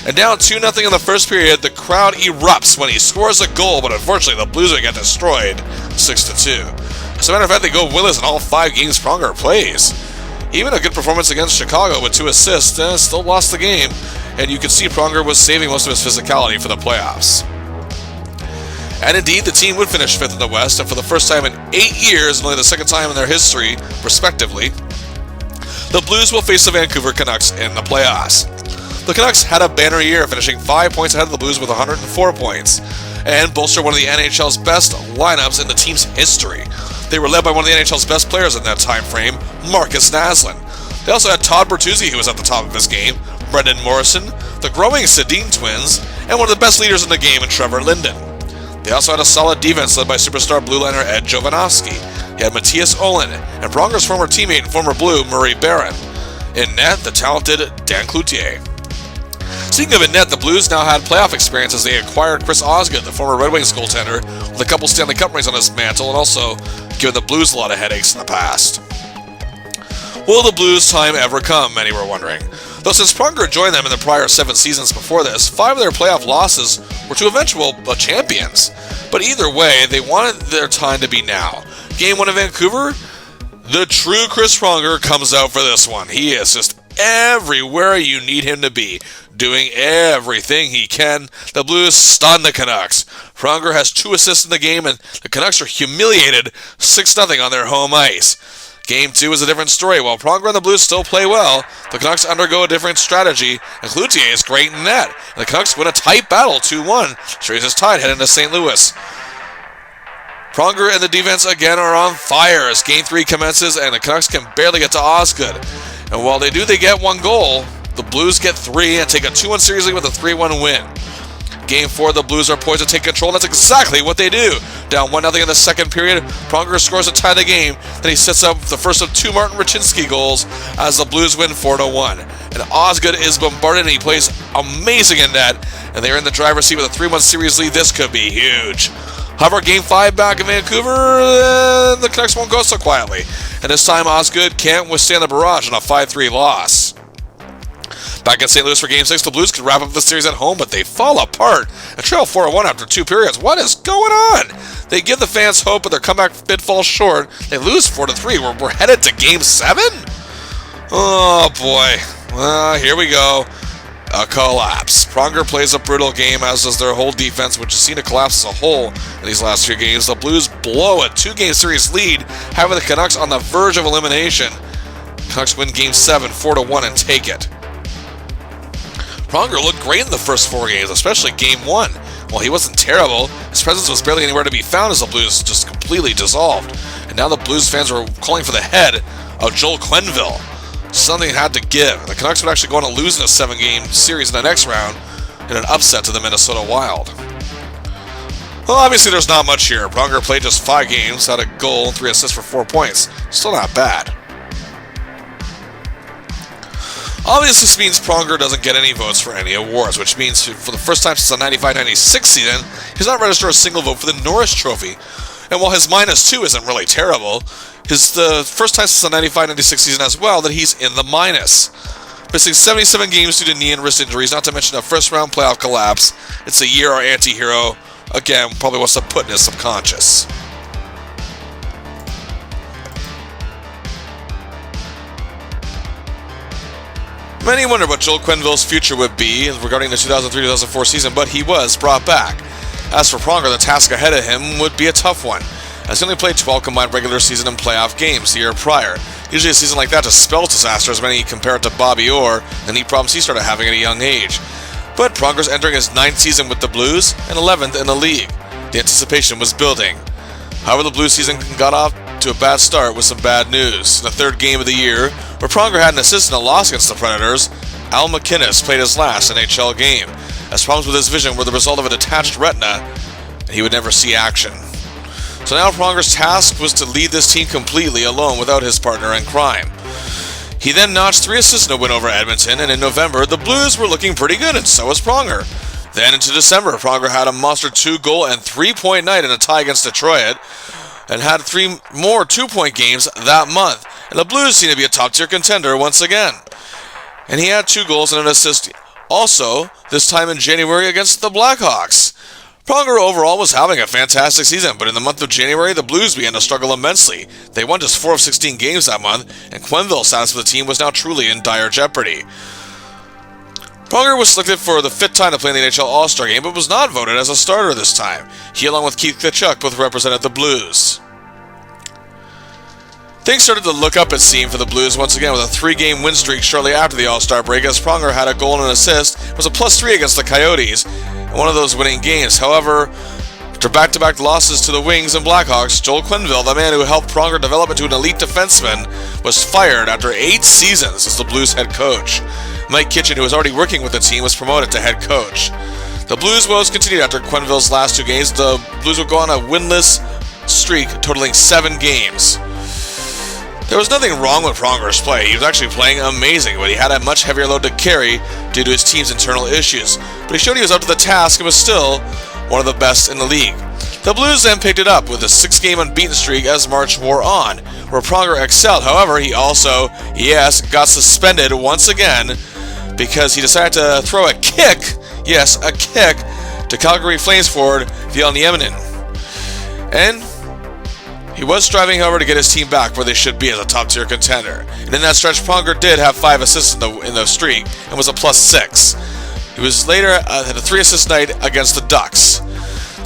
And down 2-0 in the first period, the crowd erupts when he scores a goal, but unfortunately the Blues would get destroyed 6-2. As a matter of fact, they go winless in all 5 games Pronger plays. Even a good performance against Chicago with 2 assists, still lost the game, and you could see Pronger was saving most of his physicality for the playoffs. And indeed, the team would finish 5th in the West, and for the first time in 8 years, and only the second time in their history, respectively, the Blues will face the Vancouver Canucks in the playoffs. The Canucks had a banner year, finishing 5 points ahead of the Blues with 104 points, and bolster one of the NHL's best lineups in the team's history. They were led by one of the NHL's best players in that time frame, Marcus Naslund. They also had Todd Bertuzzi, who was at the top of his game, Brendan Morrison, the growing Sedin twins, and one of the best leaders in the game in Trevor Linden. They also had a solid defense led by superstar blue liner Ed Jovanovski. He had Matthias Olin and Pronger's former teammate and former Blue, Murray Barron. In net, the talented Dan Cloutier. Speaking of in net, the Blues now had playoff experience as they acquired Chris Osgood, the former Red Wings goaltender, with a couple Stanley Cup rings on his mantle, and also given the Blues a lot of headaches in the past. Will the Blues' time ever come, many were wondering. Though since Pronger joined them in the prior 7 seasons before this, 5 of their playoff losses were to eventual champions. But either way, they wanted their time to be now. Game 1 in Vancouver, the true Chris Pronger comes out for this one. He is just everywhere you need him to be, doing everything he can. The Blues stun the Canucks. Pronger has 2 assists in the game, and the Canucks are humiliated 6-0 on their home ice. Game 2 is a different story. While Pronger and the Blues still play well, the Canucks undergo a different strategy, and Cloutier is great in net. And the Canucks win a tight battle 2-1. Series is tied heading to St. Louis. Pronger and the defense again are on fire as Game 3 commences, and the Canucks can barely get to Osgood. And while they do, they get 1 goal. The Blues get 3 and take a 2-1 series lead with a 3-1 win. Game 4, the Blues are poised to take control, and that's exactly what they do. Down 1-0 in the second period, Pronger scores to tie the game. Then he sets up the first of 2 Martin Raczynski goals as the Blues win 4-1. And Osgood is bombarded, and he plays amazing in net. And they're in the driver's seat with a 3-1 series lead. This could be huge. However, Game 5 back in Vancouver, the Canucks won't go so quietly. And this time, Osgood can't withstand the barrage in a 5-3 loss. Back in St. Louis for Game 6, the Blues could wrap up the series at home, but they fall apart and trail 4-1 after 2 periods. What is going on? They give the fans hope, but their comeback bid falls short. They lose 4-3. We're headed to Game 7? Oh, boy. Here we go. A collapse. Pronger plays a brutal game, as does their whole defense, which has seen a collapse as a whole in these last 2 games. The Blues blow a 2-game series lead, having the Canucks on the verge of elimination. Canucks win Game 7, 4-1, and take it. Pronger looked great in the first 4 games, especially Game 1. While he wasn't terrible, his presence was barely anywhere to be found as the Blues just completely dissolved. And now the Blues fans were calling for the head of Joel Quenneville. Something had to give. The Canucks would actually go on to lose in a 7-game series in the next round in an upset to the Minnesota Wild. Well, obviously there's not much here. Pronger played just 5 games, had a goal and 3 assists for 4 points. Still not bad. Obviously, this means Pronger doesn't get any votes for any awards, which means for the first time since the 95-96 season, he's not registered a single vote for the Norris Trophy. And while his -2 isn't really terrible, it's the first time since the 95-96 season as well that he's in the minus. Missing 77 games due to knee and wrist injuries, not to mention a first-round playoff collapse. It's a year our anti-hero, again, probably wants to put in his subconscious. Many wonder what Joel Quenneville's future would be regarding the 2003-2004 season, but he was brought back. As for Pronger, the task ahead of him would be a tough one, as he only played 12 combined regular season and playoff games the year prior. Usually a season like that just spells disaster, as many compare it to Bobby Orr and knee problems he started having at a young age. But Pronger's entering his 9th season with the Blues and 11th in the league. The anticipation was building. However, the Blues season got off to a bad start with some bad news. In the 3rd game of the year, where Pronger had an assist in a loss against the Predators, Al MacInnis played his last NHL game, as problems with his vision were the result of a detached retina, and he would never see action. So now Pronger's task was to lead this team completely alone without his partner in crime. He then notched 3 assists in a win over Edmonton, and in November, the Blues were looking pretty good, and so was Pronger. Then into December, Pronger had a monster 2-goal and 3-point night in a tie against Detroit, and had 3 more 2-point games that month. And the Blues seem to be a top-tier contender once again. And he had 2 goals and an assist also, this time in January against the Blackhawks. Pronger overall was having a fantastic season, but in the month of January, the Blues began to struggle immensely. They won just 4 of 16 games that month, and Quenneville's status for the team was now truly in dire jeopardy. Pronger was selected for the 5th time to play in the NHL All-Star Game, but was not voted as a starter this time. He, along with Keith Tkachuk, both represented the Blues. Things started to look up, it seemed, for the Blues once again with a 3-game win streak shortly after the All-Star break, as Pronger had a goal and an assist. It was a +3 against the Coyotes in one of those winning games. However, after back-to-back losses to the Wings and Blackhawks, Joel Quenneville, the man who helped Pronger develop into an elite defenseman, was fired after 8 seasons as the Blues head coach. Mike Kitchen, who was already working with the team, was promoted to head coach. The Blues woes continued after Quenneville's last 2 games. The Blues would go on a winless streak totaling 7 games. There was nothing wrong with Pronger's play. He was actually playing amazing, but he had a much heavier load to carry due to his team's internal issues. But he showed he was up to the task and was still one of the best in the league. The Blues then picked it up with a 6-game unbeaten streak as March wore on, where Pronger excelled. However, he also, got suspended once again because he decided to throw a kick, a kick, to Calgary Flames forward Viel Nieminen. And he was striving, however, to get his team back where they should be as a top-tier contender. And in that stretch, Pronger did have 5 assists in the streak and was a +6. He was later had a 3-assist night against the Ducks.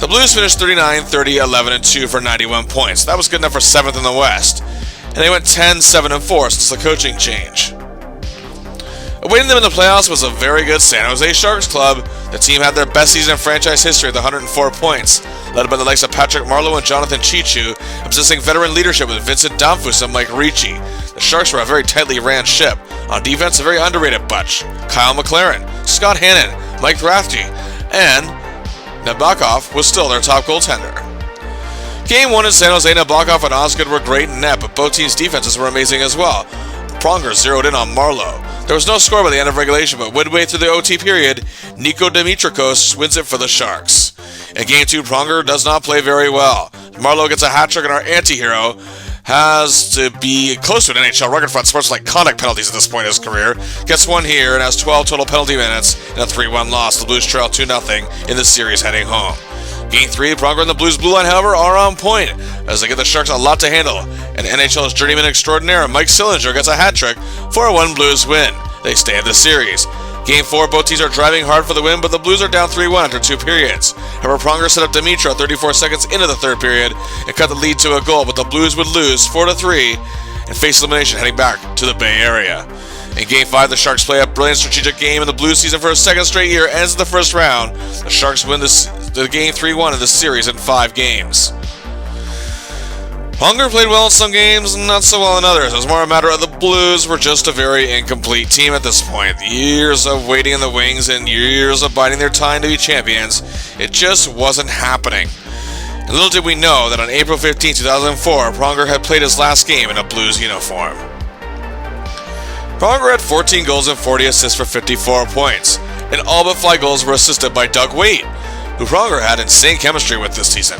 The Blues finished 39, 30, 11, and 2 for 91 points. That was good enough for 7th in the West. And they went 10, 7, and 4 since the coaching change. Awaiting them in the playoffs was a very good San Jose Sharks club. The team had their best season in franchise history with 104 points, led by the likes of Patrick Marleau and Jonathan Chichu, possessing veteran leadership with Vincent Damphousse and Mike Ricci. The Sharks were a very tightly ran ship. On defense, a very underrated bunch. Kyle McLaren, Scott Hannon, Mike Rathje, and Nabokov was still their top goaltender. Game 1 in San Jose, Nabokov and Osgood were great in net, but both teams' defenses were amazing as well. Pronger zeroed in on Marleau. There was no score by the end of regulation, but midway through the OT period, Nico Dimitrikos wins it for the Sharks. In Game 2, Pronger does not play very well. Marleau gets a hat trick, and our anti-hero has to be close to an NHL record for unsportsmanlike conduct penalties at this point in his career. Gets one here and has 12 total penalty minutes in a 3-1 loss. The Blues trail 2-0 in the series heading home. Game 3, Pronger and the Blues blue line, however, are on point as they give the Sharks a lot to handle. And NHL's journeyman extraordinaire Mike Sillinger gets a hat trick for a 1 Blues win. They stay in the series. Game 4, both teams are driving hard for the win, but the Blues are down 3-1 after 2 periods. However, Pronger set up Dimitra 34 seconds into the 3rd period and cut the lead to a goal, but the Blues would lose 4-3 and face elimination heading back to the Bay Area. In Game 5, the Sharks play a brilliant strategic game, and the Blues season for a 2nd straight year ends in the 1st round. The Sharks win the game 3-1 in the series in 5 games. Pronger played well in some games and not so well in others. It was more a matter of the Blues were just a very incomplete team at this point. Years of waiting in the wings and years of biding their time to be champions, it just wasn't happening. And little did we know that on April 15, 2004, Pronger had played his last game in a Blues uniform. Pronger had 14 goals and 40 assists for 54 points, and all but 5 goals were assisted by Doug Weight, who Pronger had insane chemistry with this season.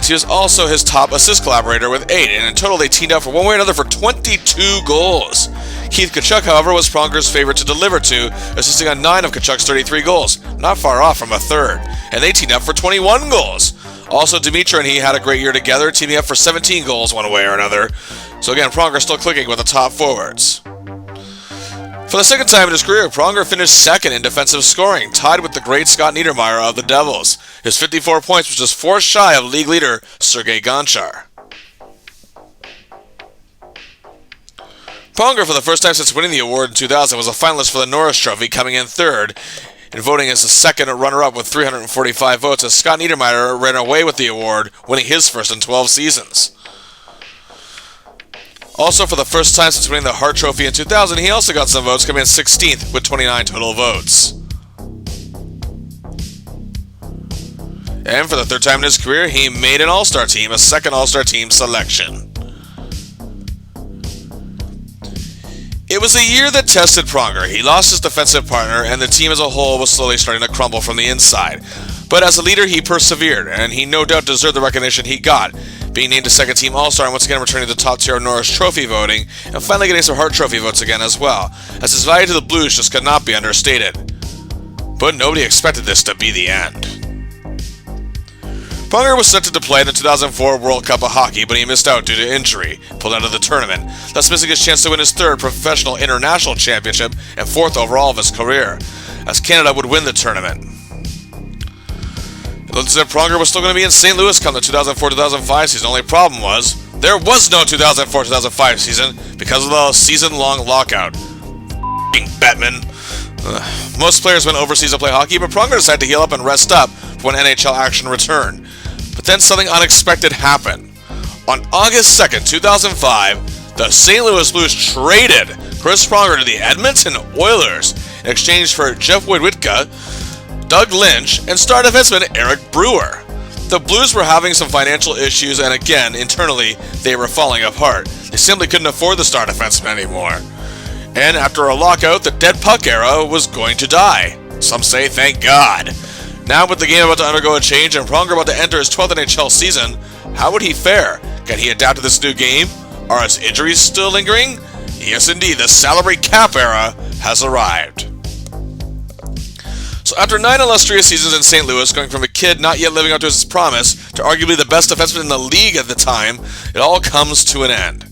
He was also his top assist collaborator with 8, and in total they teamed up for one way or another for 22 goals. Keith Tkachuk, however, was Pronger's favorite to deliver to, assisting on 9 of Tkachuk's 33 goals, not far off from a third, and they teamed up for 21 goals. Also, Dimitra and he had a great year together, teaming up for 17 goals one way or another. So again, Pronger still clicking with the top forwards. For the 2nd time in his career, Pronger finished 2nd in defensive scoring, tied with the great Scott Niedermayer of the Devils. His 54 points was just 4 shy of league leader Sergei Gonchar. Pronger, for the first time since winning the award in 2000, was a finalist for the Norris Trophy, coming in 3rd, and voting as the 2nd runner-up with 345 votes, as Scott Niedermayer ran away with the award, winning his first in 12 seasons. Also, for the first time since winning the Hart Trophy in 2000, he also got some votes, coming in 16th with 29 total votes. And for the 3rd time in his career, he made an All-Star team, a 2nd All-Star team selection. It was a year that tested Pronger. He lost his defensive partner, and the team as a whole was slowly starting to crumble from the inside. But as a leader, he persevered, and he no doubt deserved the recognition he got, being named a 2nd team All-Star and once again returning to the top tier of Norris Trophy voting, and finally getting some Hart Trophy votes again as well, as his value to the Blues just could not be understated. But nobody expected this to be the end. Pronger was set to play in the 2004 World Cup of Hockey, but he missed out due to injury, pulled out of the tournament, thus missing his chance to win his 3rd professional international championship and 4th overall of his career, as Canada would win the tournament. It looked as if Pronger was still going to be in St. Louis come the 2004-2005 season. The only problem was, there was no 2004-2005 season because of the season-long lockout. Bettman. Most players went overseas to play hockey, but Pronger decided to heal up and rest up for when NHL action returned. But then something unexpected happened. On August 2nd, 2005, the St. Louis Blues traded Chris Pronger to the Edmonton Oilers in exchange for Jeff Wojtwitka, Doug Lynch, and star defenseman Eric Brewer. The Blues were having some financial issues, and again, internally, they were falling apart. They simply couldn't afford the star defenseman anymore. And after a lockout, the dead puck era was going to die. Some say, thank God. Now with the game about to undergo a change and Pronger about to enter his 12th NHL season, how would he fare? Can he adapt to this new game? Are his injuries still lingering? Yes indeed, the salary cap era has arrived. So after 9 illustrious seasons in St. Louis, going from a kid not yet living up to his promise to arguably the best defenseman in the league at the time, it all comes to an end.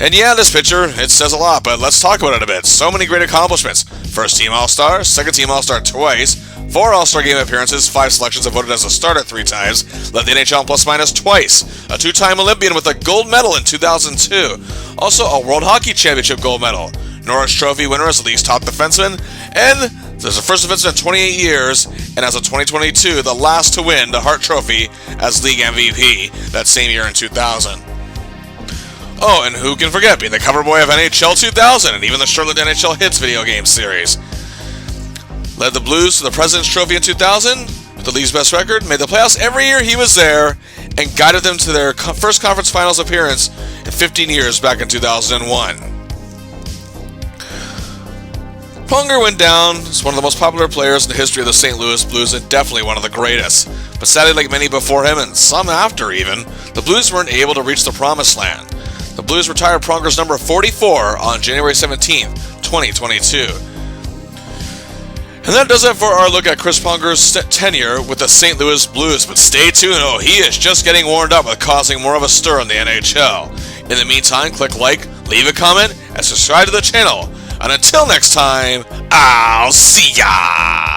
And yeah, this picture, it says a lot, but let's talk about it a bit. So many great accomplishments. First team All-Star, second team All-Star twice, 4 All-Star game appearances, 5 selections and voted as a starter 3 times, led the NHL in plus-minus twice, a 2-time Olympian with a gold medal in 2002, also a World Hockey Championship gold medal, Norris Trophy winner as the league's top defenseman, and there's the first defenseman in 28 years, and as of 2022, the last to win the Hart Trophy as league MVP that same year in 2000. Oh, and who can forget being the cover boy of NHL 2000 and even the short-lived NHL Hits video game series. Led the Blues to the President's Trophy in 2000 with the league's best record, made the playoffs every year he was there, and guided them to their first conference finals appearance in 15 years back in 2001. Pronger went down as one of the most popular players in the history of the St. Louis Blues and definitely one of the greatest. But sadly, like many before him and some after even, the Blues weren't able to reach the promised land. The Blues retired Pronger's number 44 on January 17, 2022. And that does it for our look at Chris Pronger's tenure with the St. Louis Blues. But stay tuned, he is just getting warmed up with causing more of a stir in the NHL. In the meantime, click like, leave a comment, and subscribe to the channel. And until next time, I'll see ya!